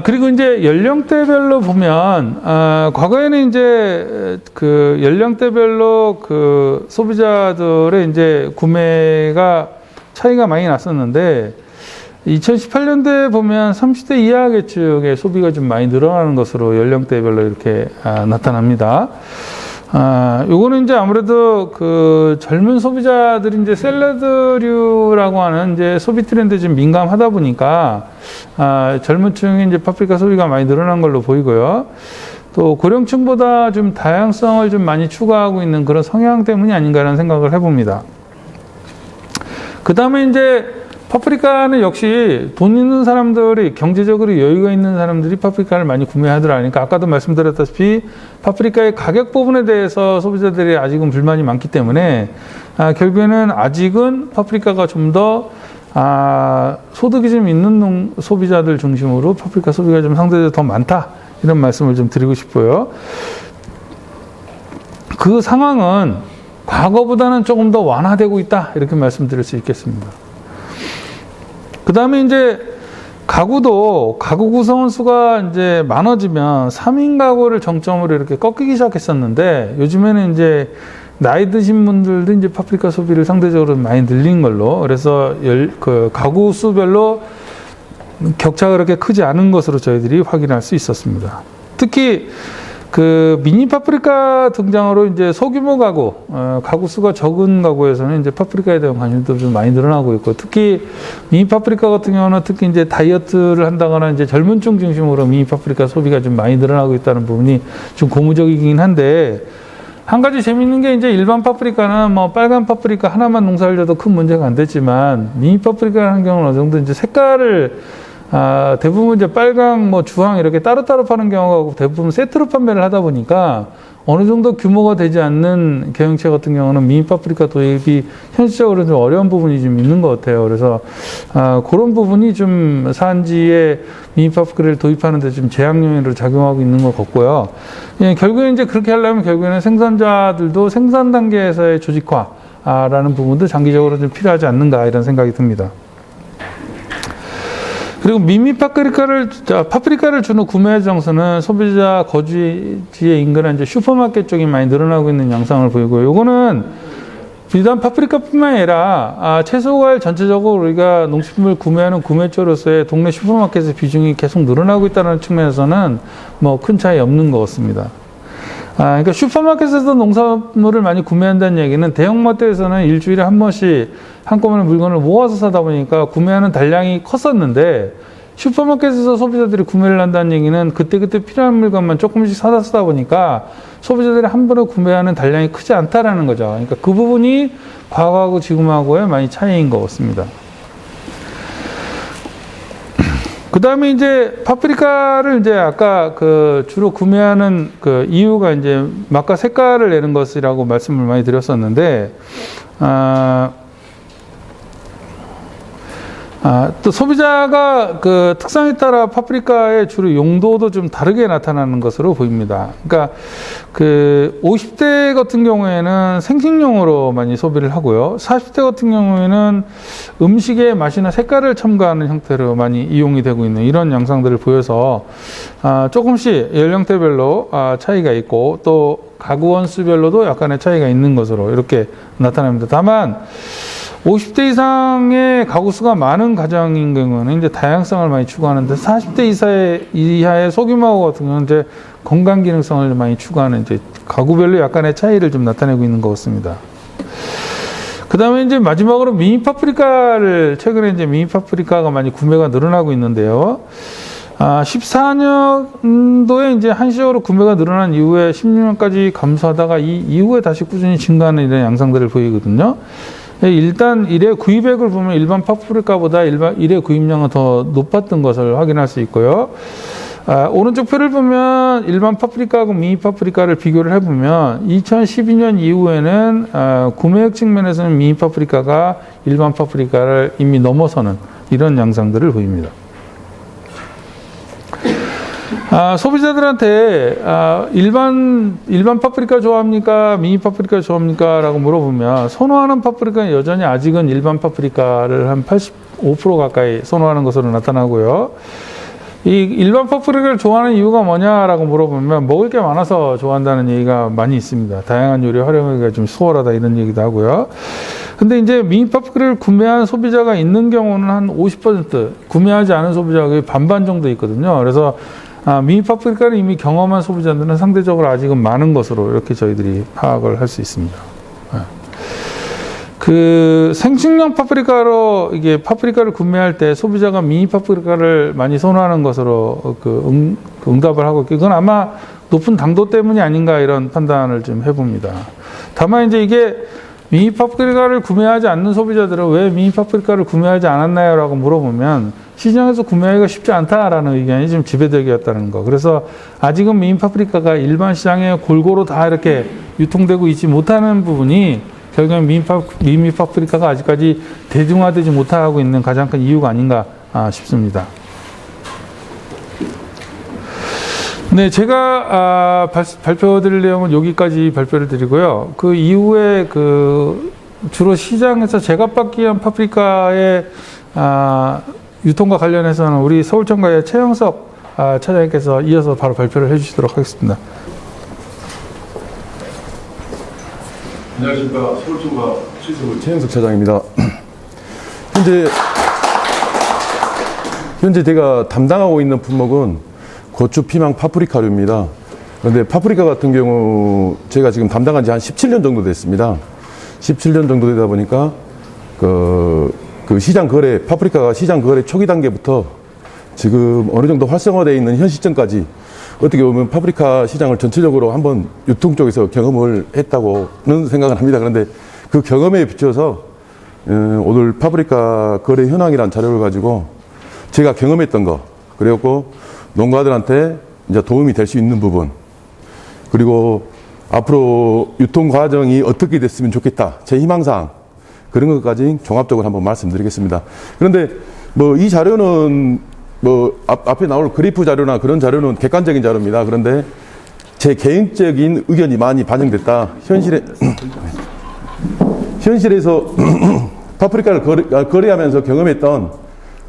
그리고 이제 연령대별로 보면, 과거에는 이제 그 연령대별로 그 소비자들의 이제 구매가 차이가 많이 났었는데, 2018년도에 보면 30대 이하 계층의 소비가 좀 많이 늘어나는 것으로 연령대별로 이렇게 나타납니다. 요거는 이제 아무래도 그 젊은 소비자들이 이제 샐러드류라고 하는 이제 소비 트렌드에 좀 민감하다 보니까, 젊은 층이 이제 파프리카 소비가 많이 늘어난 걸로 보이고요. 또 고령층보다 좀 다양성을 좀 많이 추구하고 있는 그런 성향 때문이 아닌가라는 생각을 해봅니다. 다음에 이제 파프리카는 역시 돈 있는 사람들이, 경제적으로 여유가 있는 사람들이 파프리카를 많이 구매하더라. 그러니까 아까도 말씀드렸다시피 파프리카의 가격 부분에 대해서 소비자들이 아직은 불만이 많기 때문에 결국에는 아직은 파프리카가 좀 더 소득이 좀 있는 소비자들 중심으로 파프리카 소비가 좀 상대적으로 더 많다. 이런 말씀을 좀 드리고 싶고요. 그 상황은 과거보다는 조금 더 완화되고 있다. 이렇게 말씀드릴 수 있겠습니다. 그 다음에 이제 가구 구성원 수가 이제 많아지면 3인 가구를 정점으로 이렇게 꺾이기 시작했었는데 요즘에는 이제 나이 드신 분들도 이제 파프리카 소비를 상대적으로 많이 늘린 걸로, 그래서 그 가구 수별로 격차가 그렇게 크지 않은 것으로 저희들이 확인할 수 있었습니다. 특히 그 미니 파프리카 등장으로 이제 소규모 가구, 가구 수가 적은 가구에서는 이제 파프리카에 대한 관심도 좀 많이 늘어나고 있고, 특히 미니 파프리카 같은 경우는 특히 이제 다이어트를 한다거나 이제 젊은층 중심으로 미니 파프리카 소비가 좀 많이 늘어나고 있다는 부분이 좀 고무적이긴 한데, 한 가지 재밌는 게 이제 일반 파프리카는 뭐 빨간 파프리카 하나만 농사를 져도 큰 문제가 안 됐지만 미니 파프리카라는 경우는 어느 정도 이제 색깔을 대부분 이제 빨강, 뭐 주황 이렇게 따로따로 파는 경우가 대부분 세트로 판매를 하다 보니까 어느 정도 규모가 되지 않는 경영체 같은 경우는 미니 파프리카 도입이 현실적으로 좀 어려운 부분이 좀 있는 것 같아요. 그래서 그런 부분이 좀 산지에 미니 파프리카를 도입하는 데 좀 제약 요인으로 작용하고 있는 것 같고요. 예, 결국에 이제 그렇게 하려면 결국에는 생산자들도 생산 단계에서의 조직화라는 부분도 장기적으로 좀 필요하지 않는가 이런 생각이 듭니다. 그리고 미니 파프리카를 주는 구매 정서는 소비자 거주지의 인근한 이제 슈퍼마켓 쪽이 많이 늘어나고 있는 양상을 보이고, 요거는 비단 파프리카뿐만 아니라 채소과일 전체적으로 우리가 농식품을 구매하는 구매처로서의 동네 슈퍼마켓의 비중이 계속 늘어나고 있다는 측면에서는 뭐 큰 차이 없는 것 같습니다. 그러니까 슈퍼마켓에서 농산물을 많이 구매한다는 얘기는 대형마트에서는 일주일에 한 번씩 한꺼번에 물건을 모아서 사다 보니까 구매하는 단량이 컸었는데, 슈퍼마켓에서 소비자들이 구매를 한다는 얘기는 그때그때 필요한 물건만 조금씩 사다 쓰다 보니까 소비자들이 한 번에 구매하는 단량이 크지 않다라는 거죠. 그러니까 그 부분이 과거하고 지금하고의 많이 차이인 것 같습니다. 그 다음에 이제 파프리카를 이제 아까 그 주로 구매하는 그 이유가 이제 맛과 색깔을 내는 것이라고 말씀을 많이 드렸었는데, 또 소비자가 그 특성에 따라 파프리카의 주로 용도도 좀 다르게 나타나는 것으로 보입니다. 그러니까 그 50대 같은 경우에는 생식용으로 많이 소비를 하고요. 40대 같은 경우에는 음식의 맛이나 색깔을 첨가하는 형태로 많이 이용이 되고 있는 이런 양상들을 보여서 조금씩 연령대별로 차이가 있고, 또 가구원 수별로도 약간의 차이가 있는 것으로 이렇게 나타납니다. 다만 50대 이상의 가구 수가 많은 가정인 경우는 이제 다양성을 많이 추구하는데, 40대 이하의 소규모 가구 같은 경우는 이제 건강 기능성을 많이 추구하는 이제 가구별로 약간의 차이를 좀 나타내고 있는 것 같습니다. 그 다음에 이제 마지막으로 미니 파프리카를, 최근에 이제 미니 파프리카가 많이 구매가 늘어나고 있는데요. 14년도에 이제 한시적으로 구매가 늘어난 이후에 16년까지 감소하다가 이 이후에 다시 꾸준히 증가하는 이런 양상들을 보이거든요. 일단 일회 구입액을 보면 일반 파프리카보다 일회 구입량은 더 높았던 것을 확인할 수 있고요. 오른쪽 표를 보면 일반 파프리카하고 미니 파프리카를 비교를 해보면 2012년 이후에는 구매액 측면에서는 미니 파프리카가 일반 파프리카를 이미 넘어서는 이런 양상들을 보입니다. 소비자들한테 일반 파프리카 좋아합니까? 미니 파프리카 좋아합니까? 라고 물어보면 선호하는 파프리카는 여전히 아직은 일반 파프리카를 한 85% 가까이 선호하는 것으로 나타나고요. 이 일반 파프리카를 좋아하는 이유가 뭐냐라고 물어보면 먹을 게 많아서 좋아한다는 얘기가 많이 있습니다. 다양한 요리 활용하기가 좀 수월하다 이런 얘기도 하고요. 근데 이제 미니 파프리카를 구매한 소비자가 있는 경우는 한 50%, 구매하지 않은 소비자가 거의 반반 정도 있거든요. 그래서 미니 파프리카를 이미 경험한 소비자들은 상대적으로 아직은 많은 것으로 이렇게 저희들이 파악을 할 수 있습니다. 그 생식용 파프리카로 이게 파프리카를 구매할 때 소비자가 미니 파프리카를 많이 선호하는 것으로 응답을 하고 있고, 이건 아마 높은 당도 때문이 아닌가 이런 판단을 좀 해봅니다. 다만 이제 이게 미니 파프리카를 구매하지 않는 소비자들은 왜 미니 파프리카를 구매하지 않았나요? 라고 물어보면 시장에서 구매하기가 쉽지 않다라는 의견이 좀 지배적이었다는 거. 그래서 아직은 미니 파프리카가 일반 시장에 골고루 다 이렇게 유통되고 있지 못하는 부분이 결국엔 미니 파프리카가 아직까지 대중화되지 못하고 있는 가장 큰 이유가 아닌가 싶습니다. 네, 제가 발표드릴 내용은 여기까지 발표를 드리고요. 그 이후에 그 주로 시장에서 제값받기 위한 파프리카의 유통과 관련해서는 우리 서울청과의 최영석 차장님께서 이어서 바로 발표를 해주시도록 하겠습니다. 안녕하십니까. 서울청과 취재부 최영석 차장입니다. 현재 제가 담당하고 있는 품목은 고추, 피망, 파프리카류입니다. 그런데 파프리카 같은 경우 제가 지금 담당한 지 한 17년 정도 됐습니다. 17년 정도 되다 보니까 그 시장 거래, 파프리카가 시장 거래 초기 단계부터 지금 어느 정도 활성화되어 있는 현 시점까지 어떻게 보면 파프리카 시장을 전체적으로 한번 유통 쪽에서 경험을 했다고는 생각을 합니다. 그런데 그 경험에 비춰서 오늘 파프리카 거래 현황이라는 자료를 가지고 제가 경험했던 거, 그리고 농가들한테 이제 도움이 될 수 있는 부분, 그리고 앞으로 유통 과정이 어떻게 됐으면 좋겠다, 제 희망사항, 그런 것까지 종합적으로 한번 말씀드리겠습니다. 그런데 뭐 이 자료는 뭐 앞에 나올 그래프 자료나 그런 자료는 객관적인 자료입니다. 그런데 제 개인적인 의견이 많이 반영됐다. 현실에서 파프리카를 거래하면서 경험했던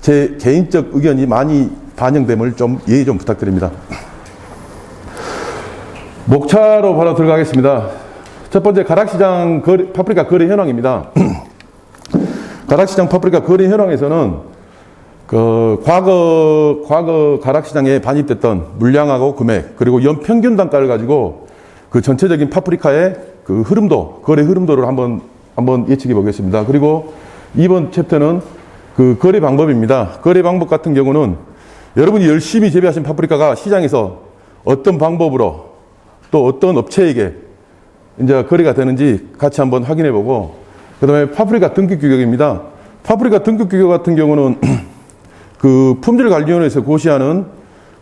제 개인적 의견이 많이 반영됨을 좀 이해 좀 부탁드립니다. 목차로 바로 들어가겠습니다. 첫 번째 가락시장 파프리카 거래 현황입니다. 가락시장 파프리카 거래 현황에서는 그 과거 가락시장에 반입됐던 물량하고 금액, 그리고 연평균 단가를 가지고 그 전체적인 파프리카의 그 흐름도, 거래 흐름도를 한번 예측해 보겠습니다. 그리고 이번 챕터는 그 거래 방법입니다. 거래 방법 같은 경우는 여러분이 열심히 재배하신 파프리카가 시장에서 어떤 방법으로 또 어떤 업체에게 이제 거래가 되는지 같이 한번 확인해 보고, 그 다음에 파프리카 등급 규격입니다. 파프리카 등급 규격 같은 경우는 그 품질관리위원회에서 고시하는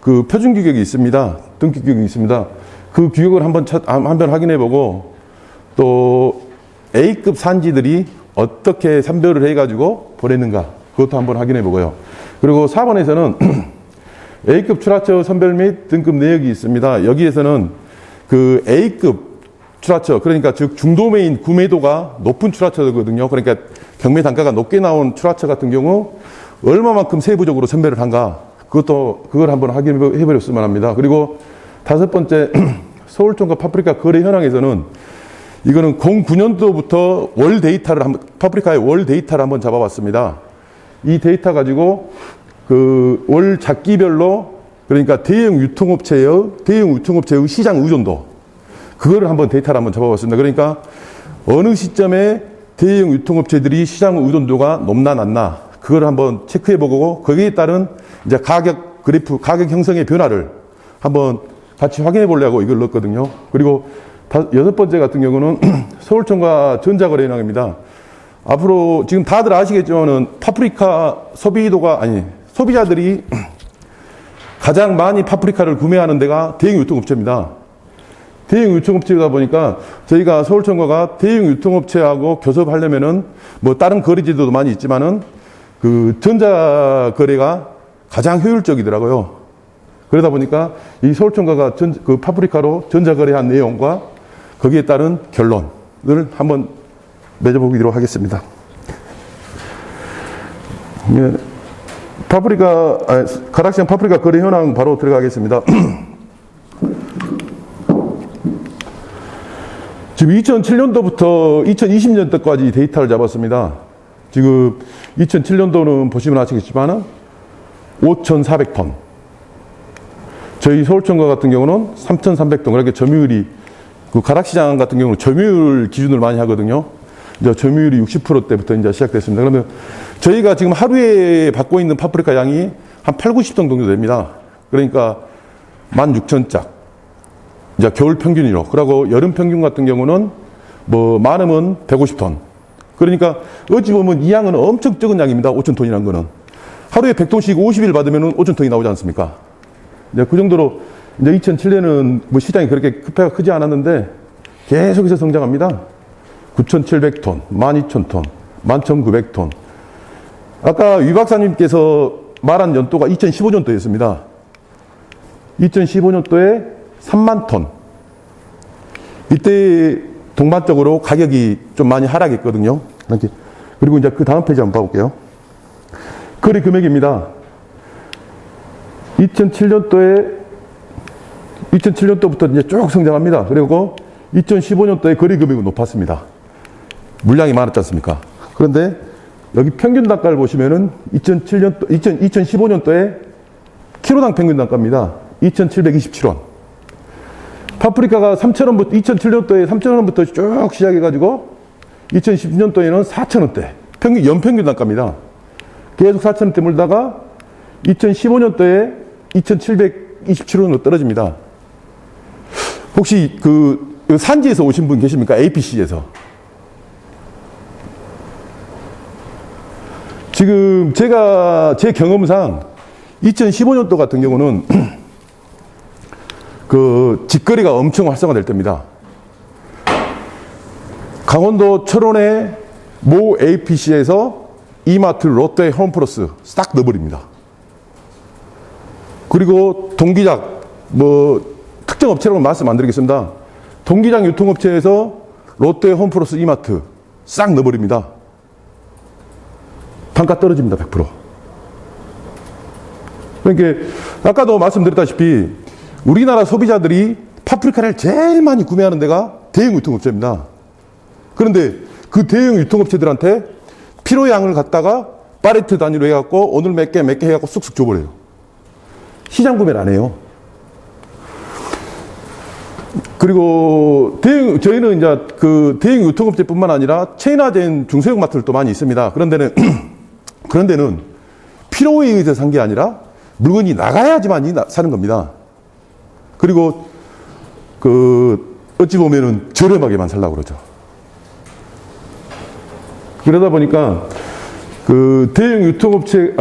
그 표준 규격이 있습니다. 등급 규격이 있습니다. 그 규격을 한번 확인해 보고, 또 A급 산지들이 어떻게 선별을 해가지고 보냈는가, 그것도 한번 확인해 보고요. 그리고 4번에서는 A급 출하처 선별 및 등급 내역이 있습니다. 여기에서는 그 A급 출하처, 그러니까 즉 중도매인 구매도가 높은 출하처거든요. 그러니까 경매 단가가 높게 나온 출하처 같은 경우 얼마만큼 세부적으로 선별을 한가, 그걸 한번 확인해 버렸으면 합니다. 그리고 5번째, 서울청과 파프리카 거래 현황에서는 이거는 09년도부터 월 데이터를 파프리카의 월 데이터를 한번 잡아봤습니다. 이 데이터 가지고 그 월 작기별로, 그러니까 대형 유통업체의 시장 의존도, 그거를 한번 데이터를 한번 잡아봤습니다. 그러니까 어느 시점에 대형 유통업체들이 시장 의존도가 높나 낮나, 그걸 한번 체크해보고 거기에 따른 이제 가격 그래프, 가격 형성의 변화를 한번 같이 확인해 보려고 이걸 넣었거든요. 그리고 6번째 같은 경우는 서울청과 전자거래 현황입니다. 앞으로 지금 다들 아시겠지만은 파프리카 소비자들이 가장 많이 파프리카를 구매하는 데가 대형 유통업체입니다. 대형 유통업체이다 보니까 저희가 서울청과가 대형 유통업체하고 교섭하려면은 뭐 다른 거래제도도 많이 있지만은 그 전자거래가 가장 효율적이더라고요. 그러다 보니까 이 서울청과가 그 파프리카로 전자거래한 내용과 거기에 따른 결론을 한번 맺어보기로 하겠습니다. 예, 가락시장 파프리카 거래 현황 바로 들어가겠습니다. 지금 2007년도부터 2020년도까지 데이터를 잡았습니다. 지금 2007년도는 보시면 아시겠지만 5,400톤. 저희 서울청과 같은 경우는 3,300톤. 그렇게 점유율이, 그 가락시장 같은 경우는 점유율 기준으로 많이 하거든요. 이제 점유율이 60%대부터 이제 시작됐습니다. 그러면 저희가 지금 하루에 받고 있는 파프리카 양이 한 8, 90톤 정도 됩니다. 그러니까 16,000짝. 이제 겨울 평균이로. 그리고 여름 평균 같은 경우는 뭐 많으면 150톤. 그러니까 어찌 보면 이 양은 엄청 적은 양입니다. 5,000톤이라는 거는. 하루에 100톤씩 50일 받으면 5,000톤이 나오지 않습니까? 이제 그 정도로 이제 2007년은 뭐 시장이 그렇게 급해가 크지 않았는데 계속해서 성장합니다. 9,700톤, 12,000톤, 11,900톤. 아까 위 박사님께서 말한 연도가 2015년도였습니다. 2015년도에 3만 톤. 이때 동반적으로 가격이 좀 많이 하락했거든요. 그리고 이제 그 다음 페이지 한번 봐볼게요. 거래 금액입니다. 2007년도부터 이제 쭉 성장합니다. 그리고 2015년도에 거래 금액은 높았습니다. 물량이 많았지 않습니까? 그런데 여기 평균 단가를 보시면은 2015년도에 키로당 평균 단가입니다. 2,727원. 파프리카가 3,000원부터 2007년도에 3,000원부터 쭉 시작해가지고 2010년도에는 4,000원대 연평균 단가입니다. 계속 4,000원대 물다가 2015년도에 2,727원으로 떨어집니다. 혹시 그 산지에서 오신 분 계십니까? APC에서. 지금 제 경험상 2015년도 같은 경우는 그 직거래가 엄청 활성화될 때입니다. 강원도 철원의 모 APC에서 이마트, 롯데, 홈플러스 싹 넣어버립니다. 그리고 동기작, 뭐 특정 업체라고 말씀 안 드리겠습니다. 동기작 유통업체에서 롯데, 홈플러스, 이마트 싹 넣어버립니다. 단가 떨어집니다. 100%. 그러니까 아까도 말씀드렸다시피 우리나라 소비자들이 파프리카를 제일 많이 구매하는 데가 대형 유통업체입니다. 그런데 그 대형 유통업체들한테 필요량을 갖다가 파레트 단위로 해갖고 오늘 몇 개 해갖고 쑥쑥 줘버려요. 시장 구매를 안 해요. 그리고 저희는 이제 그 대형 유통업체뿐만 아니라 체인화된 중소형 마트들도 많이 있습니다. 그런 데는 필요에 의해서 산 게 아니라 물건이 나가야지만 사는 겁니다. 그리고 어찌 보면은 저렴하게만 살려고 그러죠. 그러다 보니까 대형 유통업체,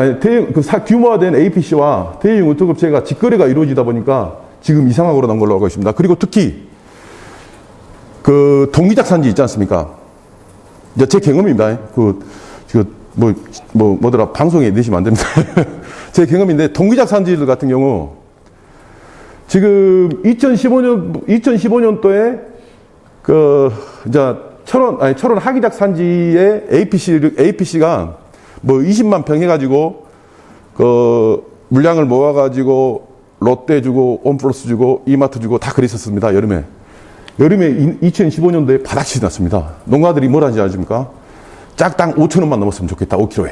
규모화된 APC와 대형 유통업체가 직거래가 이루어지다 보니까 지금 이 상황으로 난 걸로 알고 있습니다. 그리고 특히 동기작 산지 있지 않습니까? 이제 제 경험입니다. 뭐더라, 방송에 내시면 안 됩니다. 제 경험인데, 동기작 산지들 같은 경우, 지금 2015년도에, 철원 하기작 산지의 APC가 뭐 20만 평 해가지고, 물량을 모아가지고, 롯데 주고, 홈플러스 주고, 이마트 주고, 다 그랬었습니다, 여름에 2015년도에 바닥이 났습니다. 농가들이 뭘 하지 않습니까? 짝당 5,000원만 넘었으면 좋겠다, 5kg에.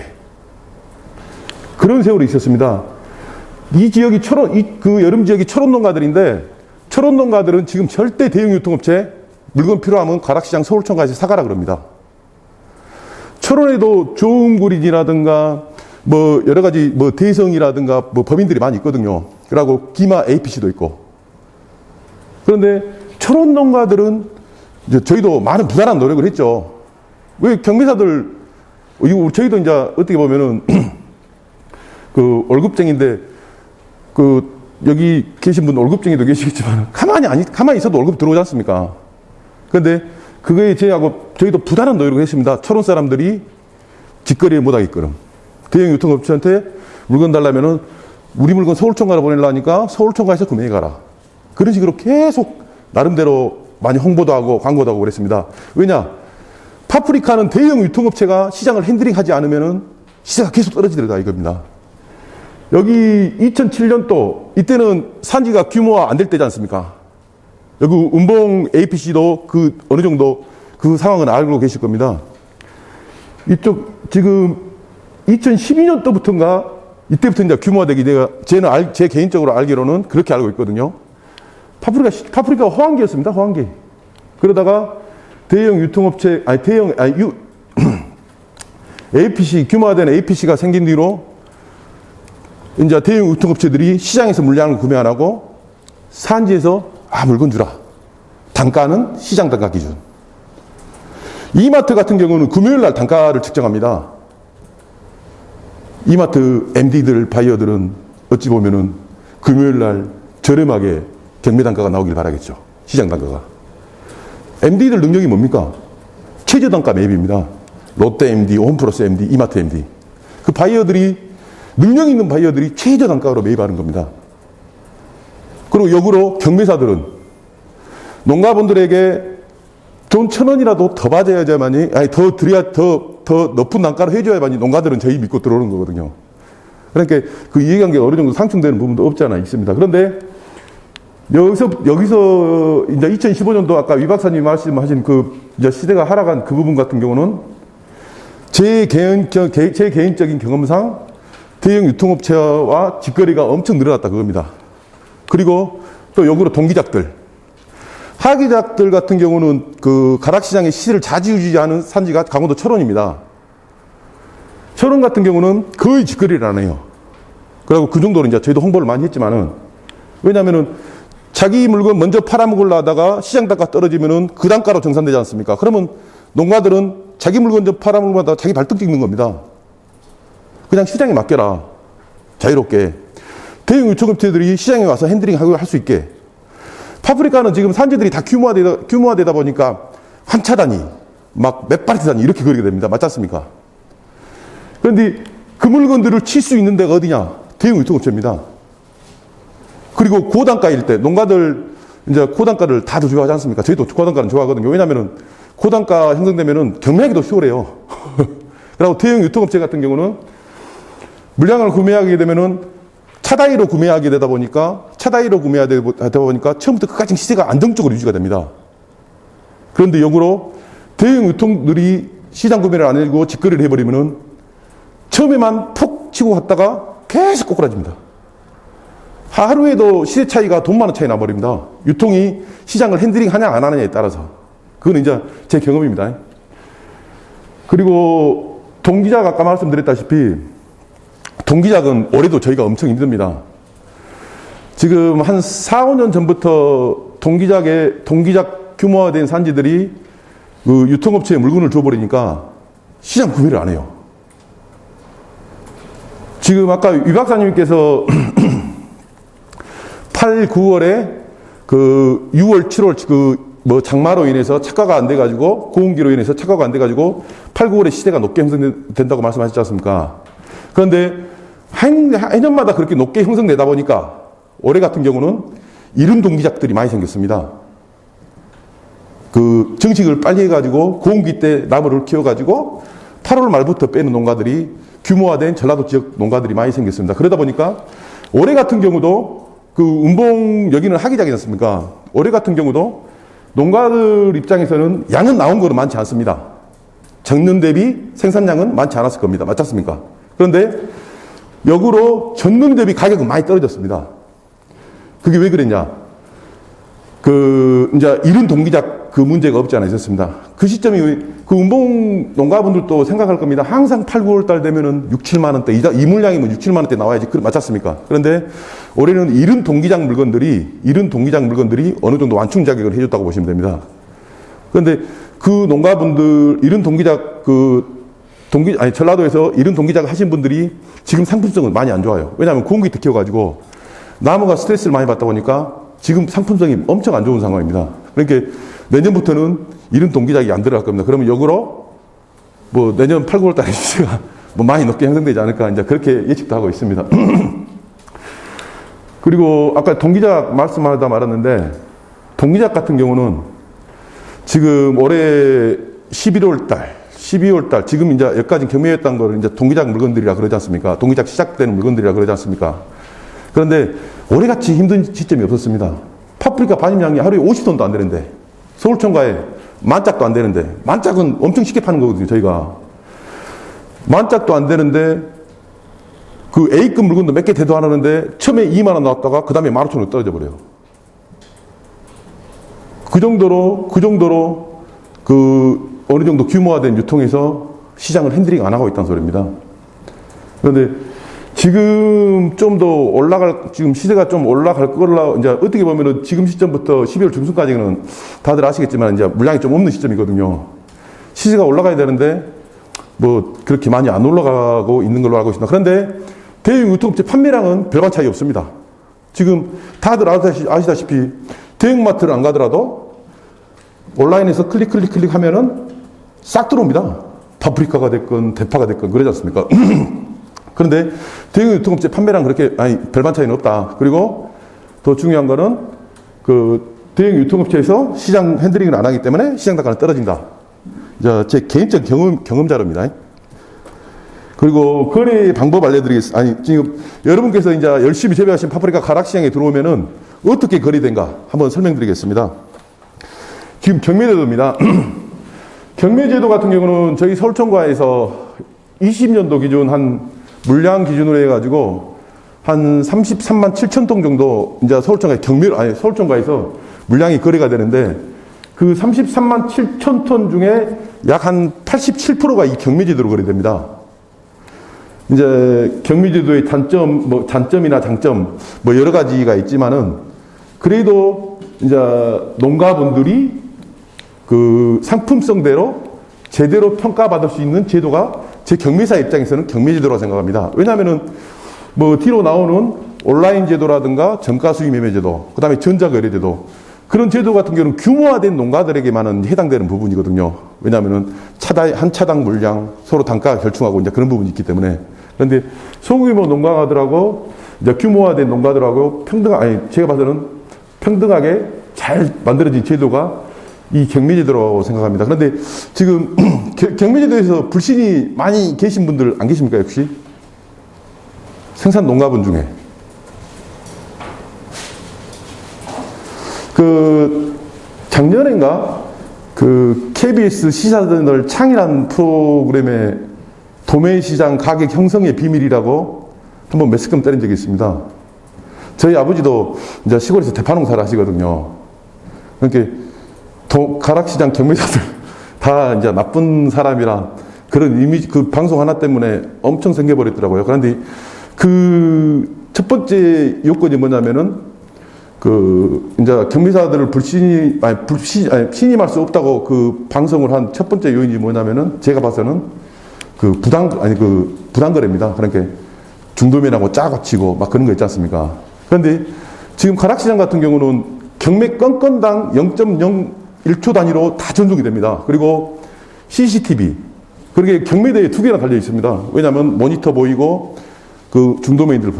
그런 세월이 있었습니다. 이 지역이 여름 지역이 철원 농가들인데, 철원 농가들은 지금 절대 대형 유통업체 물건 필요하면 가락시장 서울청가에서 사가라 그럽니다. 철원에도 조은구린이라든가, 뭐, 여러 가지, 뭐, 대성이라든가, 뭐, 법인들이 많이 있거든요. 그리고 기마 APC도 있고. 그런데 철원 농가들은, 저희도 많은 부단한 노력을 했죠. 왜 경매사들, 저희도 이제 어떻게 보면은, 월급쟁인데, 여기 계신 분 월급쟁이도 계시겠지만, 가만히 있어도 월급 들어오지 않습니까? 그런데, 그거에 저희도 부단한 노력을 했습니다. 철원 사람들이 직거래 못하게끔. 대형 유통업체한테 물건 달라면은, 우리 물건 서울청가로 보내려니까 서울청가에서 구매해가라. 그런 식으로 계속, 나름대로 많이 홍보도 하고 광고도 하고 그랬습니다. 왜냐? 파프리카는 대형 유통업체가 시장을 핸들링 하지 않으면은 시세가 계속 떨어지더라 이겁니다. 여기 2007년도, 이때는 산지가 규모화 안 될 때지 않습니까? 여기 운봉 APC도 어느 정도 그 상황은 알고 계실 겁니다. 이쪽, 지금 2012년도부터인가, 이때부터 이제 규모화되기, 제 개인적으로 알기로는 그렇게 알고 있거든요. 파프리카가 호황기였습니다, 호황기. 그러다가 대형 유통업체, APC, 규모화된 APC가 생긴 뒤로 이제 대형 유통업체들이 시장에서 물량을 구매 안 하고 산지에서 물건 주라. 단가는 시장 단가 기준. 이마트 같은 경우는 금요일 날 단가를 측정합니다. 이마트 MD들, 바이어들은 어찌 보면은 금요일 날 저렴하게 경매 단가가 나오길 바라겠죠. 시장 단가가. MD들 능력이 뭡니까? 최저 단가 매입입니다. 롯데 MD, 홈플러스 MD, 이마트 MD. 그 바이어들이, 능력 있는 바이어들이 최저 단가로 매입하는 겁니다. 그리고 역으로 경매사들은 농가분들에게 돈 1,000원이라도 더 받아야지만이, 아니, 더 드려야, 더 높은 단가로 해줘야만이 농가들은 저희 믿고 들어오는 거거든요. 그러니까 그 이해관계가 어느 정도 상충되는 부분도 없지 않아 있습니다. 그런데 여기서 이제 2015년도 아까 위 박사님이 말씀하신 그 이제 시대가 하락한 그 부분 같은 경우는 제 개인적인 경험상 대형 유통업체와 직거래가 엄청 늘어났다 그겁니다. 그리고 또 역으로 동기작들. 하기작들 같은 경우는 그 가락시장의 시세를 좌지우지하는 산지가 강원도 철원입니다. 철원 같은 경우는 거의 직거래를 안 해요. 그리고 그 정도로 이제 저희도 홍보를 많이 했지만은, 왜냐면은 자기 물건 먼저 팔아먹으려 하다가 시장 단가 떨어지면은 그 단가로 정산되지 않습니까? 그러면 농가들은 자기 물건 좀 팔아먹으려 하다가 자기 발등 찍는 겁니다. 그냥 시장에 맡겨라. 자유롭게. 대형 유통업체들이 시장에 와서 핸들링 하고 할 수 있게. 파프리카는 지금 산지들이 다 규모화되다 보니까 한 차단위, 막 몇 바리트 단위 이렇게 그리게 됩니다. 맞지 않습니까? 그런데 그 물건들을 칠 수 있는 데가 어디냐? 대형 유통업체입니다. 그리고 고단가일 때, 농가들 이제 고단가를 다들 좋아하지 않습니까? 저희도 고단가는 좋아하거든요. 왜냐면은 고단가 형성되면은 경매하기도 수월해요. 그리고 대형 유통업체 같은 경우는 물량을 구매하게 되면은 차단위로 구매하게 되다 보니까, 처음부터 끝까지 시세가 안정적으로 유지가 됩니다. 그런데 역으로 대형 유통들이 시장 구매를 안 해주고 직거래를 해버리면은 처음에만 푹 치고 갔다가 계속 꼬꾸라집니다. 하루에도 시세 차이가 돈 많은 차이 나버립니다. 유통이 시장을 핸들링 하냐 안 하느냐에 따라서. 그건 이제 제 경험입니다. 그리고 동기작 아까 말씀드렸다시피 동기작은 올해도 저희가 엄청 힘듭니다. 지금 한 4, 5년 전부터 동기작 규모화된 산지들이 그 유통업체에 물건을 줘버리니까 시장 구매를 안 해요. 지금 아까 위 박사님께서 8, 9월에 그 6월, 7월 장마로 인해서 착과가 안 돼가지고 고온기로 인해서 착과가 안 돼가지고 8, 9월에 시세가 높게 형성된다고 말씀하셨지 않습니까? 그런데 해년마다 그렇게 높게 형성되다 보니까 올해 같은 경우는 이른 동기작들이 많이 생겼습니다. 그 정식을 빨리 해가지고 고온기 때 나무를 키워가지고 8월 말부터 빼는 농가들이 규모화된 전라도 지역 농가들이 많이 생겼습니다. 그러다 보니까 올해 같은 경우도 그 운봉 여기는 하기작이지 않습니까? 올해 같은 경우도 농가들 입장에서는 양은 나온 거는 많지 않습니다. 전년 대비 생산량은 많지 않았을 겁니다. 맞지 않습니까? 그런데 역으로 전년 대비 가격은 많이 떨어졌습니다. 그게 왜 그랬냐? 이제 이른 동기작 그 문제가 없지 않아 있었습니다. 그 시점이 그 운봉 농가분들도 생각할 겁니다. 항상 8, 9월 달 되면은 6, 7만원대, 이 물량이면 6, 7만원대 나와야지. 맞지 않습니까? 그런데 올해는 이른 동기작 물건들이 어느 정도 완충 자격을 해줬다고 보시면 됩니다. 그런데 그 농가분들, 전라도에서 이른 동기작 하신 분들이 지금 상품성은 많이 안 좋아요. 왜냐하면 고온기 때 키워가지고 나무가 스트레스를 많이 받다 보니까 지금 상품성이 엄청 안 좋은 상황입니다. 그러니까 내년부터는 이른 동기작이 안 들어갈 겁니다. 그러면 역으로 내년 8, 9월 달에 시세가 많이 높게 형성되지 않을까 이제 그렇게 예측도 하고 있습니다. 그리고 아까 동기작 말씀하다 말았는데 동기작 같은 경우는 지금 올해 11월 달 지금 이제 여기까지 경매했던 거를 이제 동기작 물건들이라 그러지 않습니까? 동기작 시작되는 물건들이라 그러지 않습니까? 그런데 올해같이 힘든 시점이 없었습니다. 파프리카 반입량이 하루에 50톤도 안 되는데 서울청가에 만짝도 안 되는데 만짝은 엄청 쉽게 파는 거거든요. 저희가 만짝도 안 되는데 그 A급 물건도 몇 개 대도 안 하는데 처음에 2만 원 나왔다가 그 다음에 15,000원 떨어져 버려요. 그 정도로 어느 정도 규모화된 유통에서 시장을 핸들링 안 하고 있다는 소리입니다. 그런데 지금 좀 더 지금 시세가 좀 올라갈 거라, 이제 어떻게 보면은 지금 시점부터 12월 중순까지는 다들 아시겠지만 이제 물량이 좀 없는 시점이거든요. 시세가 올라가야 되는데 뭐 그렇게 많이 안 올라가고 있는 걸로 알고 있습니다. 그런데 대형 유통업체 판매량은 별반 차이 없습니다. 지금 다들 아시다시피 대형마트를 안 가더라도 온라인에서 클릭 하면은 싹 들어옵니다. 파프리카가 됐건 대파가 됐건 그러지 않습니까? 그런데 대형 유통업체 판매량 그렇게 별반 차이는 없다. 그리고 더 중요한 거는 그 대형 유통업체에서 시장 핸들링을 안 하기 때문에 시장 단가는 떨어진다. 제 개인적 경험 자료입니다. 그리고 거래 방법 알려드리겠습니다. 지금 여러분께서 이제 열심히 재배하신 파프리카 가락시장에 들어오면은 어떻게 거래된가 한번 설명드리겠습니다. 지금 경매제도입니다. 경매제도 같은 경우는 저희 서울청과에서 20년도 기준 한 물량 기준으로 해가지고 한 33만 7천 통 정도 이제 서울청과에서 물량이 거래가 되는데 그 33만 7천 톤 중에 약 한 87%가 이 경매제도로 거래됩니다. 이제 경매제도의 단점이나 장점 뭐 여러 가지가 있지만은 그래도 이제 농가분들이 그 상품성대로 제대로 평가받을 수 있는 제도가 제 경매사 입장에서는 경매제도라고 생각합니다. 왜냐하면은 뭐 뒤로 나오는 온라인 제도라든가 정가 수익 매매 제도, 그 다음에 전자거래 제도 그런 제도 같은 경우는 규모화된 농가들에게만은 해당되는 부분이거든요. 왜냐하면은 한 차당 물량 서로 단가 결충하고 이제 그런 부분이 있기 때문에. 그런데 소규모 농가들하고 이제 규모화된 농가들하고 제가 봐서는 평등하게 잘 만들어진 제도가 이 경매제도라고 생각합니다. 그런데 지금 경매제도에서 불신이 많이 계신 분들 안 계십니까, 역시? 생산 농가분 중에. 작년인가, KBS 시사전널 창이라는 프로그램에 도매시장 가격 형성의 비밀이라고 한번 매스컴 때린 적이 있습니다. 저희 아버지도 이제 시골에서 대파농사를 하시거든요. 그러니까 가락시장 경매사들 다 이제 나쁜 사람이라 그런 이미지, 그 방송 하나 때문에 엄청 생겨버렸더라고요. 그런데 첫 번째 요건이 뭐냐면은 이제 경매사들을 신임할 수 없다고 그 방송을 한 첫 번째 요인이 뭐냐면은 제가 봐서는 부당거래입니다. 그러니까 중도면하고 짜고 치고 막 그런 거 있지 않습니까? 그런데 지금 가락시장 같은 경우는 경매 건건당 0.01초 단위로 다 전송이 됩니다. 그리고 CCTV. 그렇게 경매대에 2개나 달려 있습니다. 왜냐하면 모니터 보이고 그 중도면인들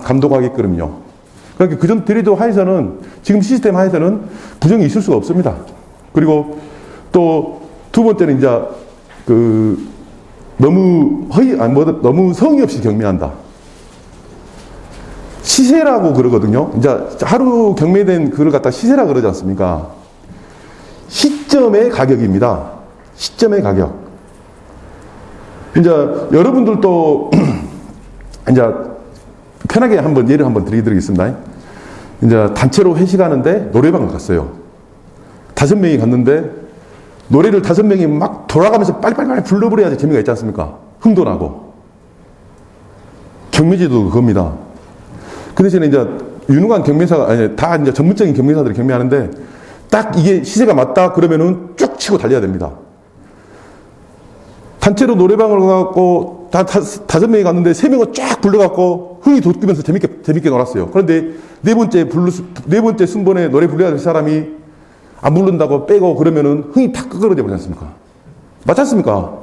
감독하게끔요. 그러니까 그전 드레이더 하에서는 지금 시스템 하에서는 부정이 있을 수가 없습니다. 그리고 또 두 번째는 이제 너무 성의 없이 경매한다. 시세라고 그러거든요. 이제 하루 경매된 그걸 갖다 시세라 그러지 않습니까? 시점의 가격입니다. 시점의 가격. 이제 여러분들도 이제 편하게 예를 한번 드리겠습니다. 이제 단체로 회식하는데 노래방을 갔어요. 5명이 갔는데 노래를 5명이 막 돌아가면서 빨리빨리 불러버려야지 재미가 있지 않습니까? 흥도 나고. 경매제도 그겁니다. 그 대신에 이제 유능한 경매사가, 다 이제 전문적인 경매사들이 경매하는데 딱 이게 시세가 맞다 그러면은 쭉 치고 달려야 됩니다. 단체로 노래방을 가갖고 다 5명이 갔는데 3명은 쫙 불러갖고 흥이 돋구면서 재밌게 놀았어요. 그런데 네 번째 순번에 노래 불러야 될 사람이 안 부른다고 빼고 그러면은 흥이 탁 끄그러져 버리지 않습니까? 맞지 않습니까?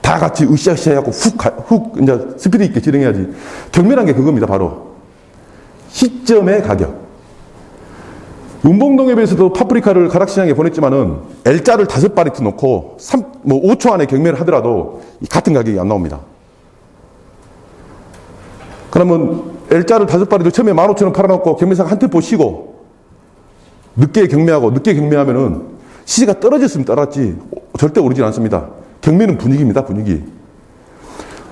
다 같이 으쌰으쌰 해갖고 훅 이제 스피드 있게 진행해야지. 경매란 게 그겁니다, 바로. 시점의 가격. 운봉농협에서도 파프리카를 가락시장에 보냈지만은 L자를 5바리트 놓고 5초 안에 경매를 하더라도 같은 가격이 안 나옵니다. 그러면 L자를 5바리트 처음에 15,000원 팔아놓고 경매사가 한 템포 쉬고 늦게 경매하면은 시세가 떨어졌으면 떨어졌지 절대 오르진 않습니다. 경매는 분위기입니다, 분위기.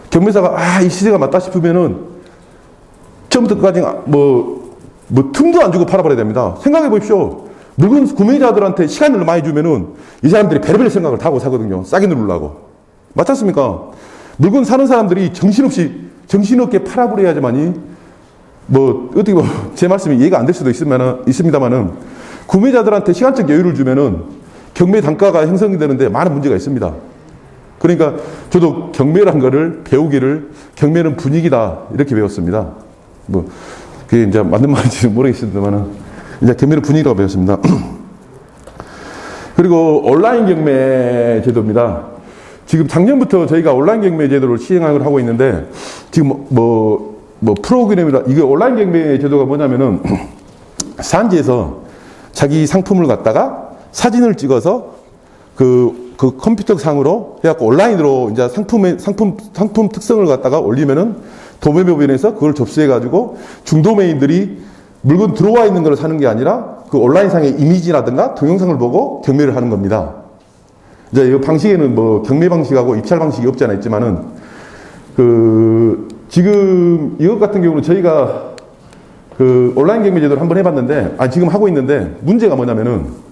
경매사가 이 시세가 맞다 싶으면은 처음부터 끝까지 틈도 안 주고 팔아버려야 됩니다. 생각해 보십시오. 물건 구매자들한테 시간을 많이 주면은 이 사람들이 별의별 생각을 다 하고 사거든요. 싸게 누르려고. 맞지 않습니까? 물건 사는 사람들이 정신없게 팔아버려야지만이 어떻게 제 말씀이 이해가 안 될 수도 있습니다만은 구매자들한테 시간적 여유를 주면은 경매 단가가 형성이 되는데 많은 문제가 있습니다. 그러니까 저도 경매란 거를 배우기를 경매는 분위기다 이렇게 배웠습니다. 뭐 그게 이제 맞는 말인지는 모르겠습니다만은 이제 경매는 분위기라고 배웠습니다. 그리고 온라인 경매 제도입니다. 지금 작년부터 저희가 온라인 경매 제도를 시행을 하고 있는데 지금 뭐 프로그램이라 이게 온라인 경매 제도가 뭐냐면은 산지에서 자기 상품을 갖다가 사진을 찍어서 그 컴퓨터 상으로 해갖고 온라인으로 이제 상품 특성을 갖다가 올리면은 도매법인에서 그걸 접수해가지고 중도매인들이 물건 들어와 있는 걸 사는 게 아니라 그 온라인상의 이미지라든가 동영상을 보고 경매를 하는 겁니다. 이제 이 방식에는 뭐 경매 방식하고 입찰 방식이 없지 않아 있지만은 지금 이것 같은 경우는 저희가 온라인 경매 제도를 한번 해봤는데 지금 하고 있는데 문제가 뭐냐면은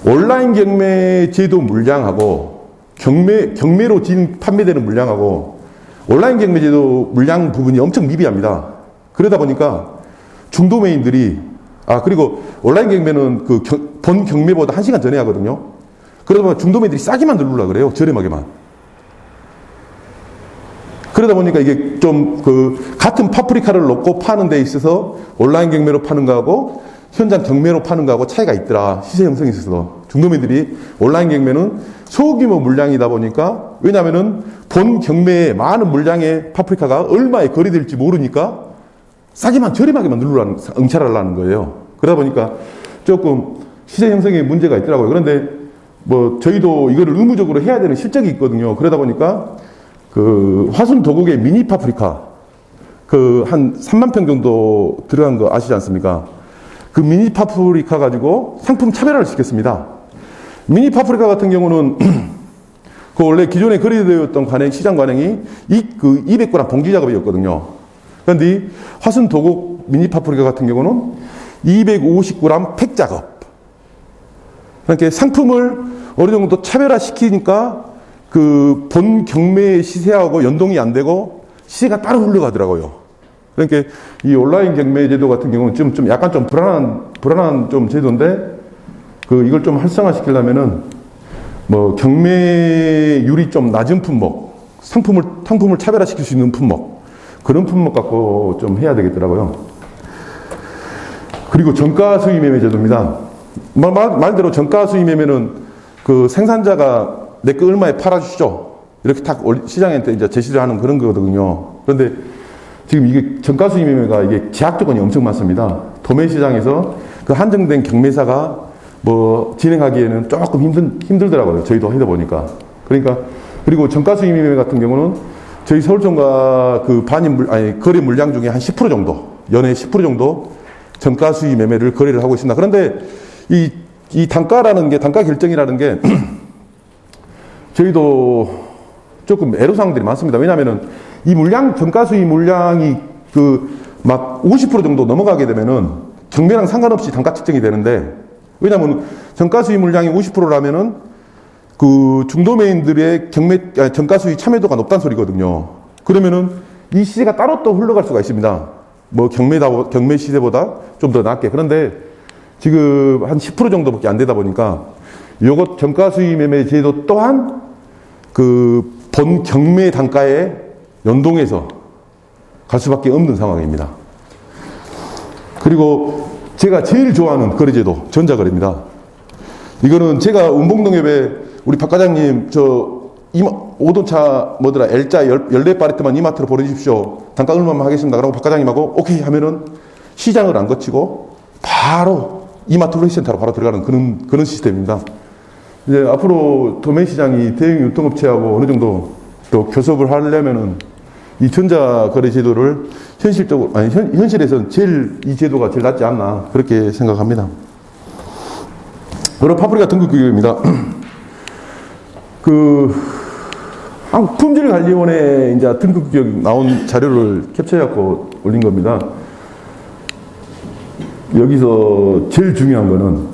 온라인 경매 제도 물량하고 경매로 판매되는 물량하고 온라인 경매 제도 물량 부분이 엄청 미비합니다. 그러다 보니까 중도매인들이 그리고 온라인 경매는 본 경매보다 1시간 전에 하거든요. 그러다 보니까 중도매인들이 싸게만 누르려고 그래요. 저렴하게만. 그러다 보니까 이게 좀 같은 파프리카를 놓고 파는 데 있어서 온라인 경매로 파는 거하고 현장 경매로 파는 거하고 차이가 있더라. 시세 형성이 있어서. 중도매들이 온라인 경매는 소규모 물량이다 보니까 왜냐면은 본 경매에 많은 물량의 파프리카가 얼마에 거래될지 모르니까 싸게만 저렴하게만 응찰하려는 거예요. 그러다 보니까 조금 시세 형성에 문제가 있더라고요. 그런데 뭐 저희도 이거를 의무적으로 해야 되는 실적이 있거든요. 그러다 보니까 화순 도곡의 미니 파프리카 한 3만 평 정도 들어간 거 아시지 않습니까? 그 미니 파프리카 가지고 상품 차별화를 시켰습니다. 미니 파프리카 같은 경우는 원래 기존에 거래되었던 시장 관행이 200g 봉지 작업이었거든요. 그런데 화순 도곡 미니 파프리카 같은 경우는 250g 팩 작업. 그러니까 상품을 어느 정도 차별화 시키니까 본 경매의 시세하고 연동이 안 되고 시세가 따로 흘러가더라고요. 그러니까 이 온라인 경매 제도 같은 경우는 좀 약간 좀 불안한 좀 제도인데 이걸 좀 활성화시키려면은 뭐 경매율이 좀 낮은 품목, 상품을 차별화시킬 수 있는 품목, 그런 품목 갖고 좀 해야 되겠더라고요. 그리고 정가 수익 매매 제도입니다. 말대로 정가 수익 매매는 생산자가 내 거 얼마에 팔아주시죠. 이렇게 딱 시장한테 이제 제시를 하는 그런 거거든요. 그런데 지금 이게 정가 수익 매매가 이게 제약 조건이 엄청 많습니다. 도매 시장에서 한정된 경매사가 뭐 진행하기에는 조금 힘들더라고요. 저희도 하다 보니까. 그리고 정가 수익 매매 같은 경우는 저희 서울정가 거래 물량 중에 한 10% 정도, 연에 10% 정도 정가 수익 매매를 거래를 하고 있습니다. 그런데 이 단가 결정이라는 게 저희도 조금 애로사항들이 많습니다. 왜냐면은 이 정가 수익 물량이 막 50% 정도 넘어가게 되면은 경매랑 상관없이 단가 측정이 되는데 왜냐면 정가 수익 물량이 50%라면은 중도매인들의 정가 수익 참여도가 높다는 소리거든요. 그러면은 이 시세가 따로 또 흘러갈 수가 있습니다. 뭐 경매 시세보다 좀 더 낮게. 그런데 지금 한 10% 정도밖에 안 되다 보니까 요것 정가 수익 매매 제도 또한 본 경매 단가에 연동해서 갈 수밖에 없는 상황입니다. 그리고 제가 제일 좋아하는 거래제도 전자거래입니다. 이거는 제가 운봉농협에 우리 박 과장님 오돈차 L자 14파레트만 이마트로 보내주십시오. 단가 얼마만 하겠습니다. 그러고 박 과장님하고 오케이 하면은 시장을 안 거치고 바로 이마트 홀리센터로 바로 들어가는 그런 시스템입니다. 이제 앞으로 도매시장이 대형 유통업체하고 어느 정도 또 교섭을 하려면은 이 전자거래 제도를 현실에서는 이 제도가 제일 낫지 않나 그렇게 생각합니다. 여러 파프리카 등급 규격입니다. 한국품질관리원회 이제 등급 규격 나온 자료를 캡처해갖고 올린 겁니다. 여기서 제일 중요한 거는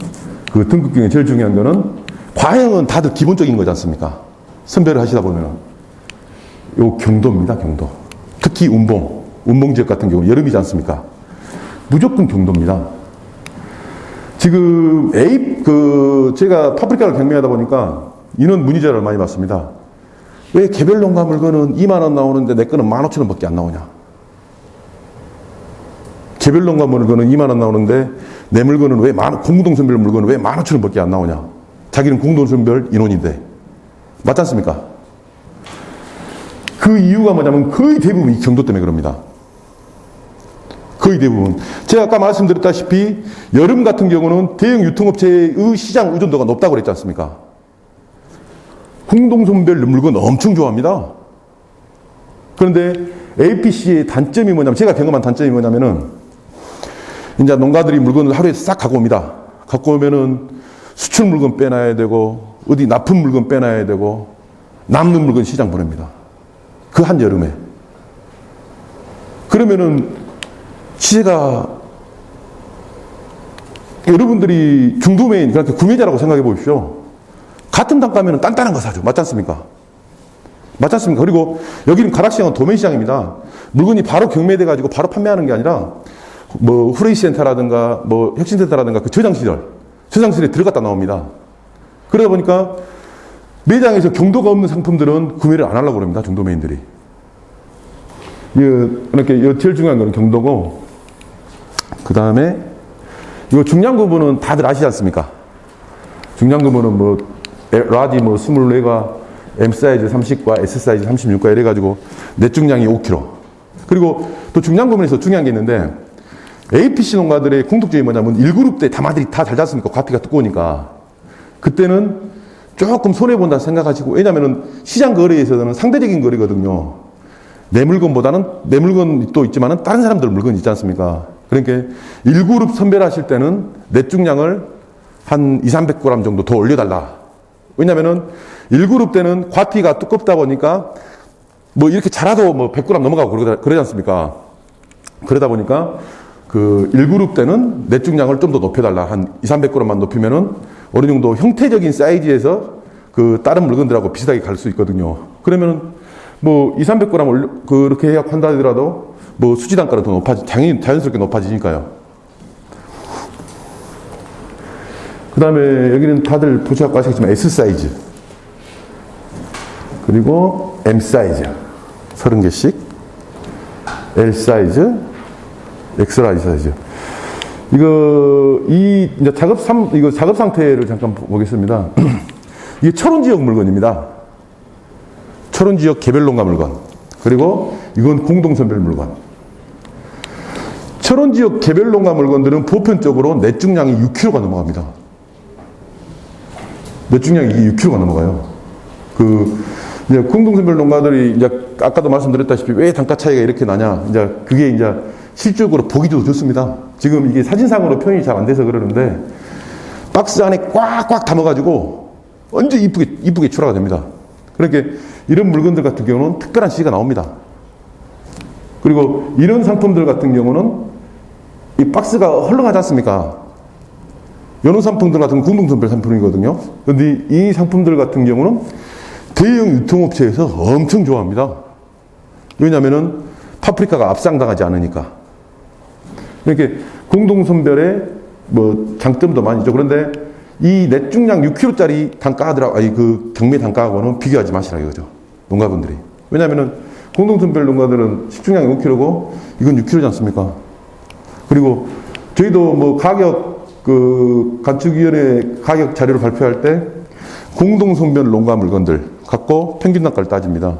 등급 중에 제일 중요한 거는 과형은 다들 기본적인 거지 않습니까? 선별을 하시다 보면은 요 경도입니다. 경도. 특히 운봉 지역 같은 경우 여름이지 않습니까? 무조건 경도입니다. 지금 제가 파프리카를 경매하다 보니까 인원 문의자를 많이 받습니다. 왜 개별 농가 물건은 2만 원 나오는데 내 거는 15,000원 밖에 안 나오냐? 개별 농가 물건은 2만 원 나오는데 내 물건은 공동선별 물건은 왜 15,000원 밖에 안 나오냐? 자기는 공동선별 인원인데. 맞지 않습니까? 그 이유가 뭐냐면 거의 대부분 이 경도 때문에 그럽니다. 거의 대부분. 제가 아까 말씀드렸다시피 여름 같은 경우는 대형 유통업체의 시장 의존도가 높다고 그랬지 않습니까? 공동선별 물건 엄청 좋아합니다. 그런데 APC의 단점이 뭐냐면, 제가 경험한 단점이 뭐냐면은, 이제 농가들이 물건을 하루에 싹 갖고 옵니다. 갖고 오면은 수출 물건 빼놔야 되고, 어디 납품 물건 빼놔야 되고, 남는 물건 시장 보냅니다. 그 한여름에. 그러면은 시세가, 여러분들이 중도매인, 그렇게 구매자라고 생각해 보십시오. 같은 단가면 단단한 거 사죠. 맞지 않습니까? 맞지 않습니까? 그리고 여기는 가락시장은 도매시장입니다. 물건이 바로 경매돼가지고 바로 판매하는 게 아니라 뭐 후레이센터라든가 뭐 혁신센터라든가 그 저장실에 들어갔다 나옵니다. 그러다 보니까 매장에서 경도가 없는 상품들은 구매를 안 하려고 그럽니다. 중도매인들이. 이렇게 제일 중요한 거는 경도고, 그 다음에 이거 중량구분은 다들 아시지 않습니까? 중량구분은 뭐 라지 24가, M 사이즈 30과 S 사이즈 36과 이래가지고 넷 중량이 5kg. 그리고 또 중량 구분에서 중요한 게 있는데, APC 농가들의 공통점이 뭐냐면 1그룹 때 다마들이 다 잘 잤습니까? 과피가 두꺼우니까. 그때는 조금 손해본다 생각하시고, 왜냐면은 시장 거래에서는 상대적인 거래거든요. 내 물건보다는, 내 물건도 있지만은 다른 사람들 물건 있지 않습니까? 그러니까 1그룹 선별하실 때는 넷 중량을 한 200~300g 정도 더 올려달라. 왜냐면은 1그룹 때는 과피가 두껍다 보니까 뭐 이렇게 자라도 뭐 100g 넘어가고 그러지 않습니까? 그러다 보니까 그 1그룹 때는 넷 중량을 좀 더 높여달라. 한 200~300g만 높이면은 어느 정도 형태적인 사이즈에서 그 다른 물건들하고 비슷하게 갈 수 있거든요. 그러면은 뭐 200~300g 그렇게 한다 하더라도 뭐 수지 단가는 더 자연스럽게 높아지니까요. 그 다음에 여기는 다들 보시고 아시겠지만 S 사이즈, 그리고 M 사이즈 30개씩, L 사이즈, 엑스라지 사이즈. 이제 작업 상태를 잠깐 보겠습니다. 이게 철원 지역 물건입니다. 철원 지역 개별 농가 물건. 그리고 이건 공동선별 물건. 철원 지역 개별 농가 물건들은 보편적으로 넷 중량이 6kg가 넘어갑니다. 넷 중량이 6kg가 넘어가요. 이제 공동선별 농가들이 이제 아까도 말씀드렸다시피 왜 단가 차이가 이렇게 나냐. 그게 이제 실질적으로 보기도 좋습니다. 지금 이게 사진상으로 표현이 잘 안 돼서 그러는데 박스 안에 꽉꽉 담아가지고 완전 이쁘게 출하가 됩니다. 그러니까 이런 물건들 같은 경우는 특별한 시세가 나옵니다. 그리고 이런 상품들 같은 경우는 이 박스가 헐렁하지 않습니까? 이런 상품들 같은 건 공동선별 상품이거든요. 그런데 이 상품들 같은 경우는 대형 유통업체에서 엄청 좋아합니다. 왜냐하면은 파프리카가 압상당하지 않으니까. 이렇게 공동선별의 뭐 장점도 많이 있죠. 그런데 이 넷 중량 6kg짜리 그 경매 단가하고는 비교하지 마시라 이거죠. 농가분들이. 왜냐하면은 공동선별 농가들은 식중량이 5kg고 이건 6kg지 않습니까? 그리고 저희도 뭐 간축위원회 가격 자료를 발표할 때 공동선별 농가 물건들 갖고 평균 단가를 따집니다.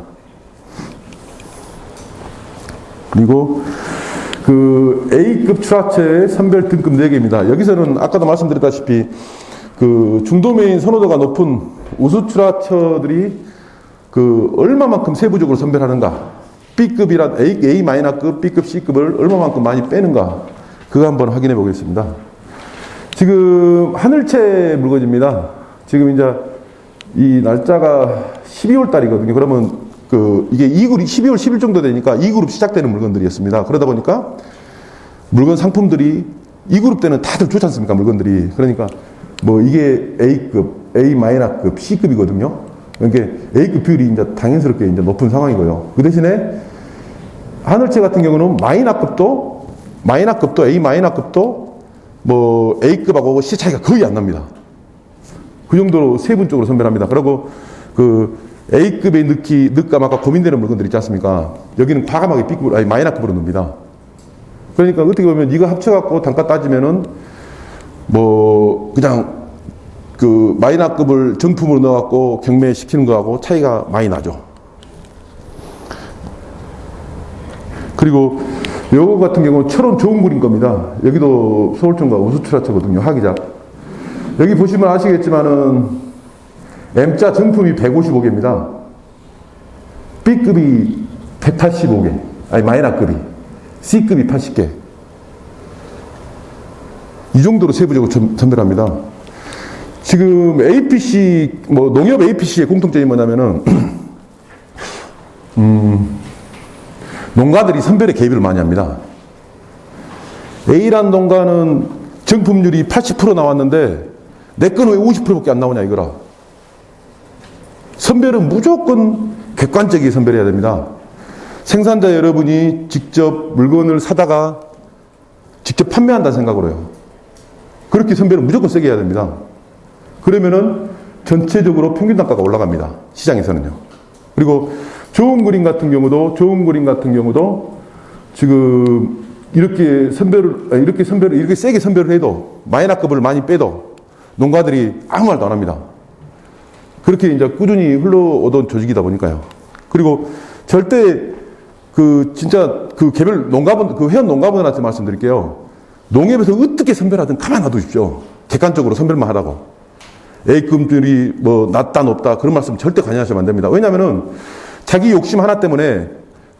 그리고 A급 출하처의 선별 등급 4개입니다. 여기서는 아까도 말씀드렸다시피 중도매인 선호도가 높은 우수 출하처들이 얼마만큼 세부적으로 선별하는가, B급이란 A-급, B급, C급을 얼마만큼 많이 빼는가, 그거 한번 확인해 보겠습니다. 지금 하늘채 물건입니다. 지금 이제 이 날짜가 12월 달이거든요. 그러면 이게 2그룹, 12월 10일 정도 되니까 2그룹 시작되는 물건들이었습니다. 그러다 보니까 물건 상품들이 2그룹 때는 다들 좋지 않습니까? 물건들이. 그러니까 뭐 이게 A급, A-급, C급이거든요. 그러니까 A급 비율이 이제 당연스럽게 이제 높은 상황이고요. 그 대신에 하늘채 같은 경우는 마이너급도 A-급도 뭐 A급하고 시 차이가 거의 안 납니다. 그 정도로 세분적으로 선별합니다. 그리고 그 A급에 넣을까 말까 고민되는 물건들 있지 않습니까? 여기는 과감하게 B급으로, 아니 마이너급으로 넣습니다. 그러니까 어떻게 보면 이거 합쳐갖고 단가 따지면은 뭐 그냥 그 마이너급을 정품으로 넣어갖고 경매시키는 거하고 차이가 많이 나죠. 그리고 요거 같은 경우는 철원 좋은 굴인 겁니다. 여기도 서울청과 우수출하처거든요. 하기작. 여기 보시면 아시겠지만은 M자 정품이 155개입니다. B급이 185개. 아니 마이너급이. C급이 80개. 이 정도로 세부적으로 선별합니다. 지금 APC, 뭐 농협 APC의 공통점이 뭐냐면은 농가들이 선별에 개입을 많이 합니다. A란 농가는 정품률이 80% 나왔는데 내 거는 왜 50%밖에 안 나오냐 이거라. 선별은 무조건 객관적이게 선별해야 됩니다. 생산자 여러분이 직접 물건을 사다가 직접 판매한다는 생각으로 해요. 그렇게 선별은 무조건 세게 해야 됩니다. 그러면은 전체적으로 평균 단가가 올라갑니다. 시장에서는요. 그리고 좋은 그림 같은 경우도 지금 이렇게 세게 선별을 해도 마이너급을 많이 빼도 농가들이 아무 말도 안 합니다. 그렇게 이제 꾸준히 흘러오던 조직이다 보니까요. 그리고 절대 진짜 개별 농가분, 회원 농가분들한테 말씀드릴게요. 농협에서 어떻게 선별하든 가만 놔두십시오. 객관적으로 선별만 하라고. A급들이 뭐 낮다 높다 그런 말씀 절대 관여하시면 안 됩니다. 왜냐면은 자기 욕심 하나 때문에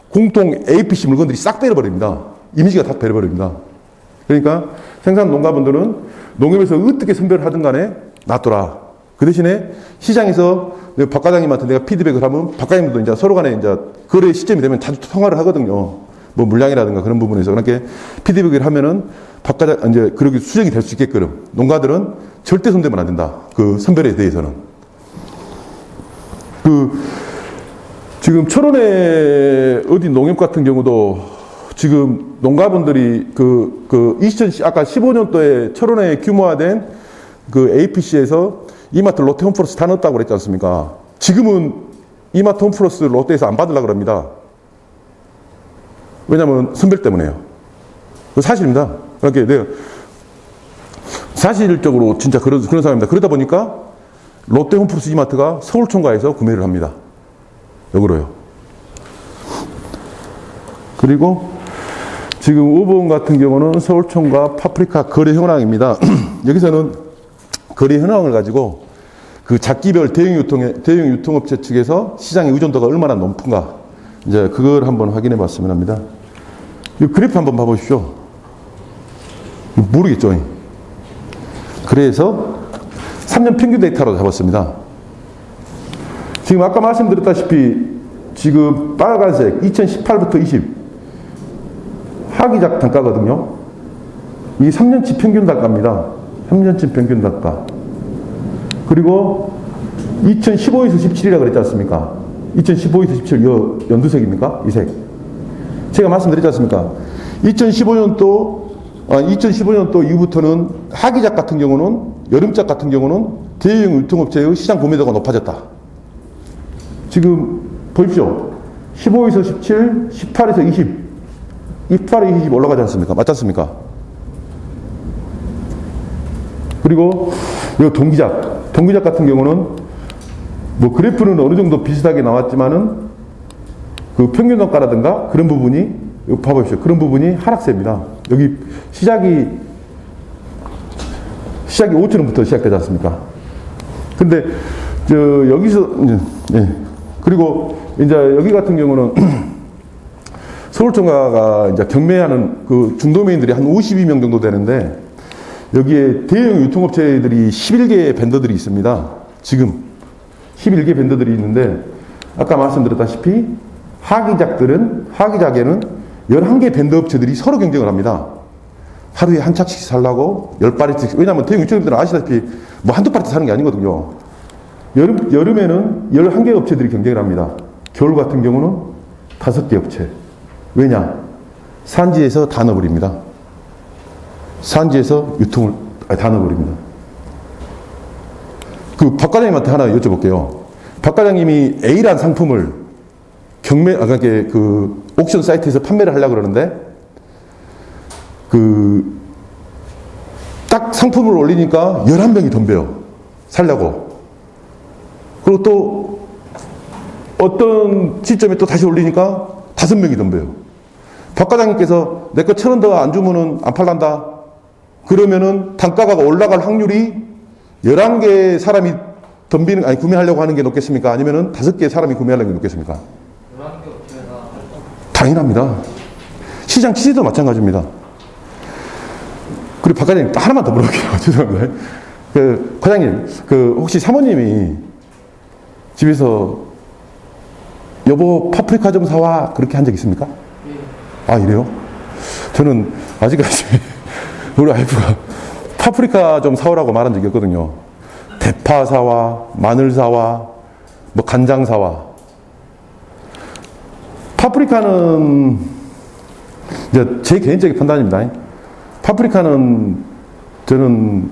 공통 APC 물건들이 싹 빼버립니다. 이미지가 다 빼버립니다. 그러니까 생산 농가분들은 농협에서 어떻게 선별을 하든 간에 놔둬라. 그 대신에 시장에서 박 과장님한테 내가 피드백을 하면 박 과장님도 이제 서로 간에 이제 거래 시점이 되면 자주 통화를 하거든요. 뭐 물량이라든가 그런 부분에서. 그렇게 피드백을 하면은 박 과장, 이제 그렇게 수정이 될 수 있게끔 농가들은 절대 손대면 안 된다. 그 선별에 대해서는. 지금 철원의 어디 농협 같은 경우도 지금 농가분들이 아까 15년도에 철원에 규모화된 APC에서 이마트 롯데 홈플러스 다 넣었다고 그랬지 않습니까? 지금은 이마트 홈플러스 롯데에서 안 받으려고 합니다. 왜냐면 선별 때문에요. 그 사실입니다. 그렇게 내가 사실적으로 진짜 그런 상황입니다. 그러다 보니까 롯데 홈플러스 이마트가 서울총과에서 구매를 합니다. 역으로요. 그리고 지금 5번 같은 경우는 서울총과 파프리카 거래 현황입니다. 여기서는 거래 현황을 가지고 그 작기별 대형 유통업체 측에서 시장의 의존도가 얼마나 높은가 이제 그걸 한번 확인해 봤으면 합니다. 이 그래프 한번 봐보십시오. 모르겠죠. 그래서 3년 평균 데이터로 잡았습니다. 지금 아까 말씀드렸다시피 지금 빨간색 2018부터 20 하기작 단가거든요. 이 3년치 평균 단가입니다. 3년치 평균 단가. 그리고 2015에서 17이라고 그랬지 않습니까? 2015에서 17 연두색입니까? 이 색. 제가 말씀드렸지 않습니까? 2015년도 이후부터는 하기작 같은 경우는 여름작 같은 경우는 대형 유통업체의 시장 구매도가 높아졌다. 지금 보십시오. 15에서 17, 18에서 20, 18에서 20 올라가지 않습니까? 맞지 않습니까? 그리고 이 동기작 같은 경우는 뭐 그래프는 어느 정도 비슷하게 나왔지만은 그 평균 단가라든가 그런 부분이 봐보십시오. 그런 부분이 하락세입니다. 여기 시작이 5천원부터 시작되지 않습니까? 근데 여기서 그리고 이제 여기 같은 경우는 서울청가가 이제 경매하는 그 중도매인들이 한 52명 정도 되는데 여기에 대형 유통업체들이 11개 벤더들이 있습니다. 지금 11개 벤더들이 있는데 아까 말씀드렸다시피 하기작에는 11개 벤더 업체들이 서로 경쟁을 합니다. 하루에 한 착씩 살라고 10파리씩. 왜냐하면 대형 유통업체들은 아시다시피 뭐 한두 파리 사는 게 아니거든요. 여름에는 11개 업체들이 경쟁을 합니다. 겨울 같은 경우는 5개 업체. 왜냐? 산지에서 다 넣어버립니다. 산지에서 유통을 다 넣어버립니다. 그 박 과장님한테 하나 여쭤볼게요. 박 과장님이 A란 상품을 그러니까 그 옥션 사이트에서 판매를 하려고 그러는데, 딱 상품을 올리니까 11명이 덤벼요. 살려고. 그리고 또 어떤 시점에 또 다시 올리니까 5명이 덤벼요. 박 과장님께서 내 거 1,000원 더 안 주면은 안 팔란다. 그러면은 단가가 올라갈 확률이 11개 사람이 구매하려고 하는 게 높겠습니까? 아니면은 5개 사람이 구매하려는 게 높겠습니까? 11개 업체가 당연합니다. 시장 취지도 마찬가지입니다. 그리고 박 과장님, 또 하나만 더 물어볼게요. 죄송합니다. 과장님, 혹시 사모님이 집에서 여보 파프리카 좀 사와 그렇게 한 적 있습니까? 예. 아, 이래요? 저는 아직까지 우리 와이프가 파프리카 좀 사오라고 말한 적이 없거든요. 대파 사와, 마늘 사와, 뭐 간장 사와. 파프리카는 이제 제 개인적인 판단입니다. 파프리카는 저는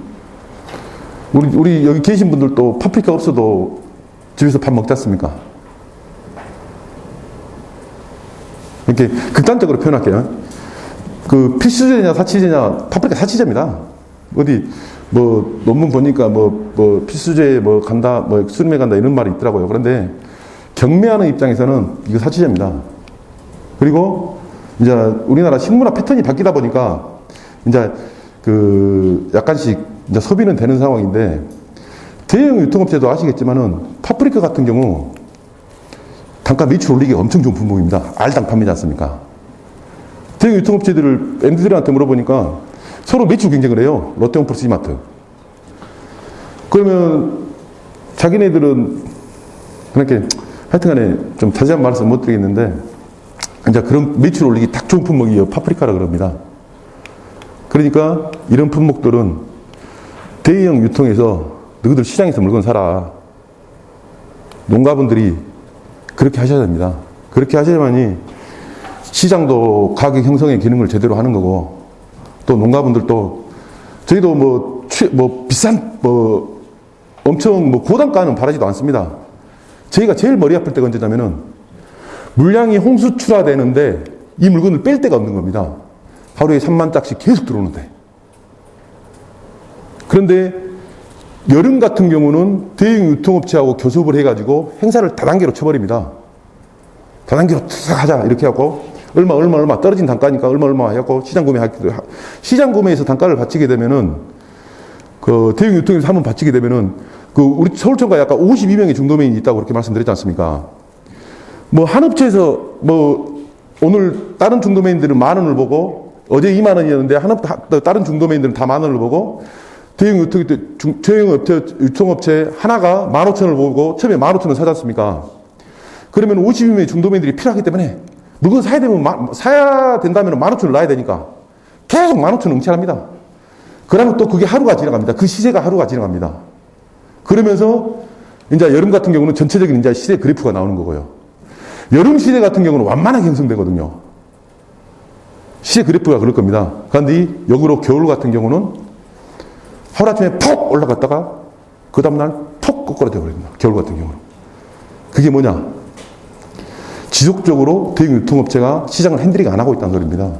우리 여기 계신 분들도 파프리카 없어도 집에서 밥 먹지 않습니까? 이렇게 극단적으로 표현할게요. 그 필수제냐 사치제냐, 파프리카 사치제입니다. 어디 뭐 논문 보니까 뭐 필수제 뭐 간다, 뭐 수렴해 간다 이런 말이 있더라고요. 그런데 경매하는 입장에서는 이거 사치제입니다. 그리고 이제 우리나라 식문화 패턴이 바뀌다 보니까 이제 약간씩 이제 소비는 되는 상황인데, 대형 유통업체도 아시겠지만은 파프리카 같은 경우 단가 매출 올리기 엄청 좋은 품목입니다. 알당 판매지 않습니까? 대형 유통업체들을 MD들한테 물어보니까 서로 매출 경쟁을 해요. 롯데홈플러스 이마트. 그러면 자기네들은 그렇게 하여튼간에 좀 자세한 말씀 못 드리겠는데, 이제 그런 매출 올리기 딱 좋은 품목이 파프리카라 그럽니다. 그러니까 이런 품목들은 대형 유통에서 너희들 시장에서 물건 사라. 농가분들이 그렇게 하셔야 됩니다. 그렇게 하셔야만이 시장도 가격 형성의 기능을 제대로 하는 거고, 또 농가분들도 저희도 비싼 엄청 고단가는 바라지도 않습니다. 저희가 제일 머리 아플 때가 언제냐면은 물량이 홍수출하되는데 이 물건을 뺄 데가 없는 겁니다. 하루에 3만 짝씩 계속 들어오는데. 그런데 여름 같은 경우는 대형 유통업체하고 교섭을 해가지고 행사를 다단계로 쳐버립니다. 다단계로 하자 이렇게 하고 얼마 떨어진 단가니까 얼마 해갖고 시장 구매에서 단가를 받치게 되면은 대형 유통에서 한번 받치게 되면은 우리 서울청가 약간 52명의 중도매인이 있다고 그렇게 말씀드렸지 않습니까? 한 업체에서 오늘 다른 중도매인들은 10,000원을 보고 어제 20,000원이었는데 다른 중도매인들은 다 10,000원을 보고 대형 유통업체 하나가 15,000원을 보고 처음에 15,000원 사지 않습니까? 그러면 52명의 중도매인들이 필요하기 때문에 물건 사야 된다면 15,000원을 놔야 되니까 계속 15,000원 응찰합니다. 그러면 또 그게 하루가 지나갑니다. 그 시세가 하루가 지나갑니다. 그러면서 이제 여름 같은 경우는 전체적인 이제 시세 그래프가 나오는 거고요. 여름 시세 같은 경우는 완만하게 형성되거든요. 시세 그래프가 그럴 겁니다. 그런데 역으로 겨울 같은 경우는 하루아침에 폭 올라갔다가 그 다음날 폭 거꾸로져 버립니다. 겨울 같은 경우는. 그게 뭐냐? 지속적으로 대형 유통업체가 시장을 핸들링 안 하고 있다는 소리입니다.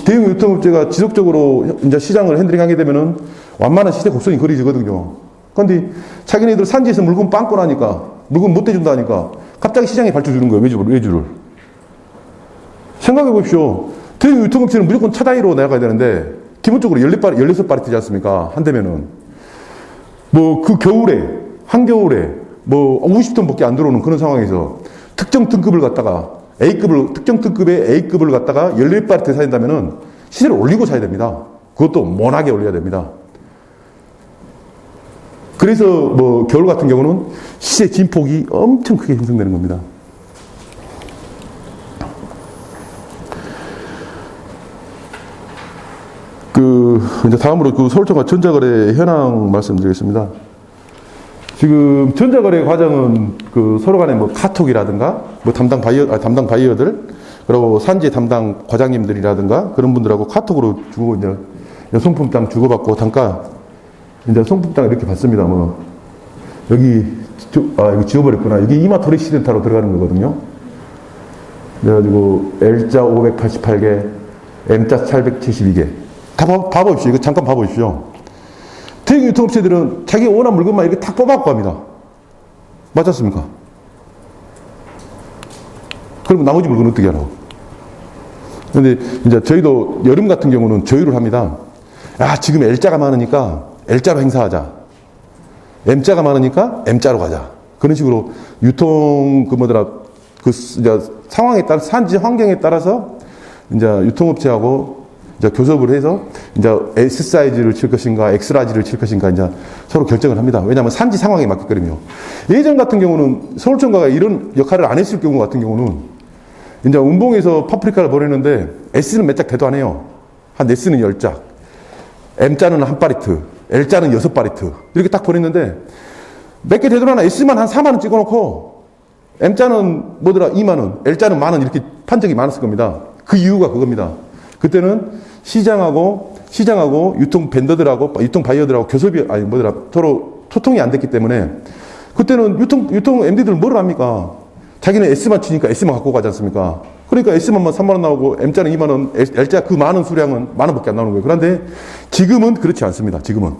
대형 유통업체가 지속적으로 이제 시장을 핸들링하게 되면은 완만한 시세 곡선이 그려지거든요. 그런데 자기네들 산지에서 물건 빵꾸 나니까, 물건 못 대준다니까 갑자기 시장에 발주 주는 거예요. 외주를. 생각해 보십시오. 대형 유통업체는 무조건 차단위로 나가야 되는데 기본적으로 16발이 되지 않습니까? 한대면은. 그 겨울에, 한겨울에 50톤밖에 안 들어오는 그런 상황에서 특정 등급을 갖다가 특정 등급의 A급을 갖다가 14발이 사야 된다면은 시세를 올리고 사야 됩니다. 그것도 못하게 올려야 됩니다. 그래서 겨울 같은 경우는 시세 진폭이 엄청 크게 형성되는 겁니다. 이제 다음으로 서울청과 전자거래 현황 말씀드리겠습니다. 지금 전자거래 과정은 서로 간에 카톡이라든가 담당 바이어들 그리고 산지 담당 과장님들이라든가 그런 분들하고 카톡으로 주고 이제 성품당 주고받고 단가 이제 성품당 이렇게 받습니다. 뭐 여기 이거 지워버렸구나. 여기 이마토 레시덴타로 들어가는 거거든요. 그래가지고 L자 588개, M자 872개. 다 봐보십시오. 이거 잠깐 봐보십시오. 대형 유통업체들은 자기가 원하는 물건만 이렇게 탁 뽑아갖고 합니다. 맞았습니까? 그럼 나머지 물건은 어떻게 하라고? 근데 이제 저희도 여름 같은 경우는 조율을 합니다. 야, 지금 L자가 많으니까 L자로 행사하자. M자가 많으니까 M자로 가자. 그런 식으로 유통 이제 상황에 따라 산지 환경에 따라서 이제 유통업체하고 이제 교섭을 해서 이제 S 사이즈를 칠 것인가, X 라지를 칠 것인가 이제 서로 결정을 합니다. 왜냐하면 산지 상황에 맞겠거든요. 예전 같은 경우는 서울청과가 이런 역할을 안 했을 경우 같은 경우는 이제 운봉에서 파프리카를 보내는데 S는 몇 짝 대도 안 해요. 한 S는 10짝, M자는 한 파리트, L자는 6파리트 이렇게 딱 보냈는데 몇 개 되도 않아. S만 한 4만 원 찍어놓고 M자는 뭐더라 2만 원, L자는 만 원 이렇게 판 적이 많았을 겁니다. 그 이유가 그겁니다. 그때는 시장하고 유통 벤더들하고 유통 바이어들하고 교섭이 서로 소통이 안 됐기 때문에 그때는 유통 MD들은 뭘 합니까? 자기는 S만 치니까 S만 갖고 가지 않습니까? 그러니까 S만 3만 원 나오고 M자는 2만 원, L자 그 많은 수량은 만 원밖에 안 나오는 거예요. 그런데 지금은 그렇지 않습니다. 지금은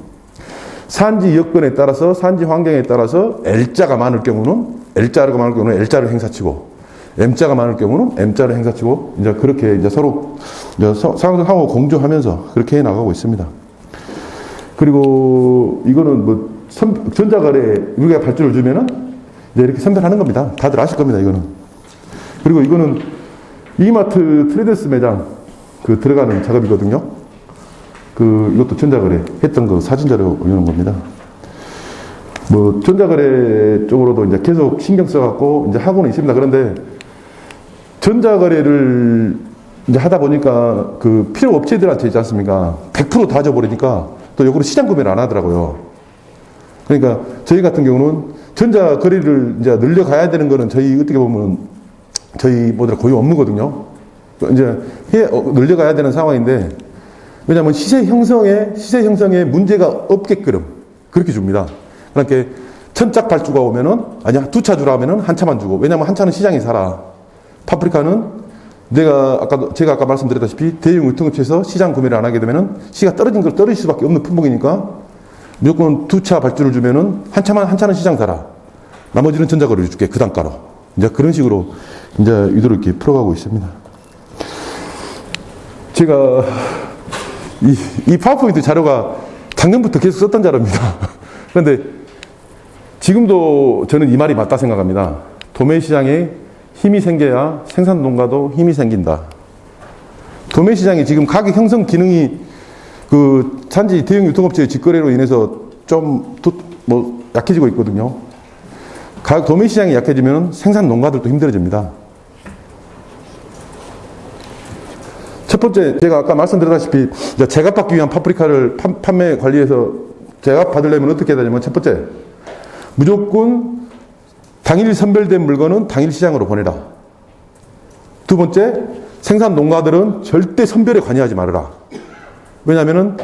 산지 여건에 따라서 산지 환경에 따라서 L자가 많을 경우는 L자를 행사치고 M자가 많을 경우는 M자를 행사치고 이제 그렇게 이제 서로 이제 상호 공조하면서 그렇게 해 나가고 있습니다. 그리고 이거는 뭐 전자거래 우리가 발주를 주면은 이제 이렇게 선별하는 겁니다. 다들 아실 겁니다. 이거는. 그리고 이거는 이마트 트레이더스 매장 들어가는 작업이거든요. 이것도 전자거래 했던 거 사진자료 올려놓은 겁니다. 뭐 전자거래 쪽으로도 이제 계속 신경 써갖고 이제 하고는 있습니다. 그런데 전자거래를 이제 하다 보니까 필요 업체들한테 있지 않습니까? 100% 다 줘버리니까 또 요거를 시장 구매를 안 하더라고요. 그러니까 저희 같은 경우는 전자거래를 이제 늘려가야 되는 거는 저희 어떻게 보면 저희 거의 업무거든요. 이제 늘려가야 되는 상황인데 왜냐하면 시세 형성에 문제가 없게끔 그렇게 줍니다. 그러니까 1000짝 발주가 오면은 아니야 2차 주라 하면은 한 차만 주고 왜냐하면 한 차는 시장이 살아. 파프리카는 제가 아까 말씀드렸다시피 대형 유통업체에서 시장 구매를 안 하게 되면은 시가 떨어질 수밖에 없는 품목이니까 무조건 2차 발주를 주면은 한 차는 시장 살아. 나머지는 전자거래를 줄게 그 단가로. 이제 그런 식으로 이제 유도를 이렇게 풀어가고 있습니다. 제가 이 파워포인트 자료가 작년부터 계속 썼던 자료입니다. 그런데 지금도 저는 이 말이 맞다 생각합니다. 도매시장에 힘이 생겨야 생산농가도 힘이 생긴다. 도매시장이 지금 가격 형성 기능이 산지 대형 유통업체의 직거래로 인해서 좀 약해지고 있거든요. 도매시장이 약해지면 생산농가들도 힘들어집니다. 첫 번째, 제가 아까 말씀드렸다시피 제값받기 위한 파프리카를 판매 관리해서 제값 받으려면 어떻게 해야 되냐면 첫 번째, 무조건 당일 선별된 물건은 당일 시장으로 보내라. 두 번째, 생산 농가들은 절대 선별에 관여하지 말아라. 왜냐하면은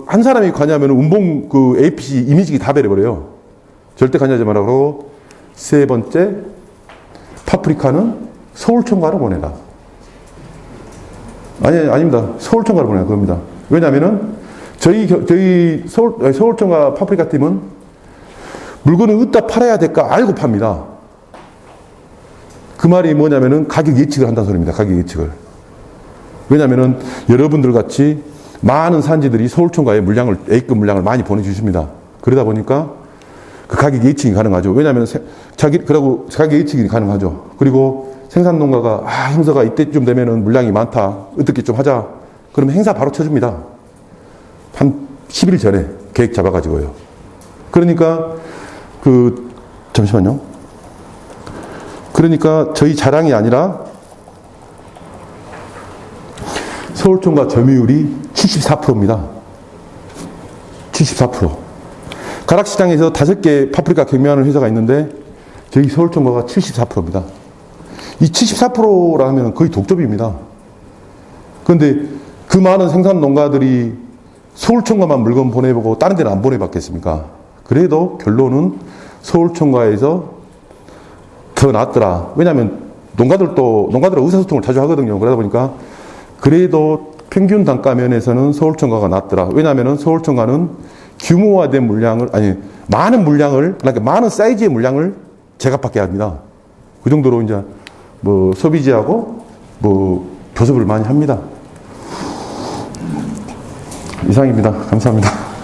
한 사람이 관여하면 운봉 APC 이미지가 다 베려버려요. 절대 관여하지 말아라. 그러고 세 번째, 파프리카는 서울청가로 보내라. 아닙니다. 서울청가로 보내라. 그겁니다. 왜냐하면은 저희 서울청가 파프리카 팀은 물건을 어디다 팔아야 될까 알고 팝니다. 그 말이 뭐냐면은 가격 예측을 한다는 소리입니다. 가격 예측을. 왜냐면은 여러분들 같이 많은 산지들이 서울청가에 A급 물량을 많이 보내주십니다. 그러다 보니까 그 가격 예측이 가능하죠. 왜냐하면 그러고 가격 예측이 가능하죠. 그리고 생산농가가 형사가 이때쯤 되면은 물량이 많다. 어떻게 좀 하자. 그러면 행사 바로 쳐줍니다. 한 10일 전에 계획 잡아가지고요. 그러니까 잠시만요. 그러니까 저희 자랑이 아니라 서울청가 점유율이 74%입니다. 74%. 가락시장에서 5개 파프리카 경매하는 회사가 있는데 저희 서울청가가 74%입니다. 이 74%라 하면 거의 독점입니다. 그런데 그 많은 생산 농가들이 서울청과만 물건 보내보고 다른 데는 안 보내봤겠습니까? 그래도 결론은 서울청과에서 더 낫더라. 왜냐하면 농가들은 의사소통을 자주 하거든요. 그러다 보니까 그래도 평균 단가 면에서는 서울청과가 낫더라. 왜냐하면 서울청과는 규모화된 물량을, 많은 물량을, 그러니까 많은 사이즈의 물량을 제값받게 합니다. 그 정도로 이제 뭐 소비지하고 뭐 교섭을 많이 합니다. 이상입니다. 감사합니다.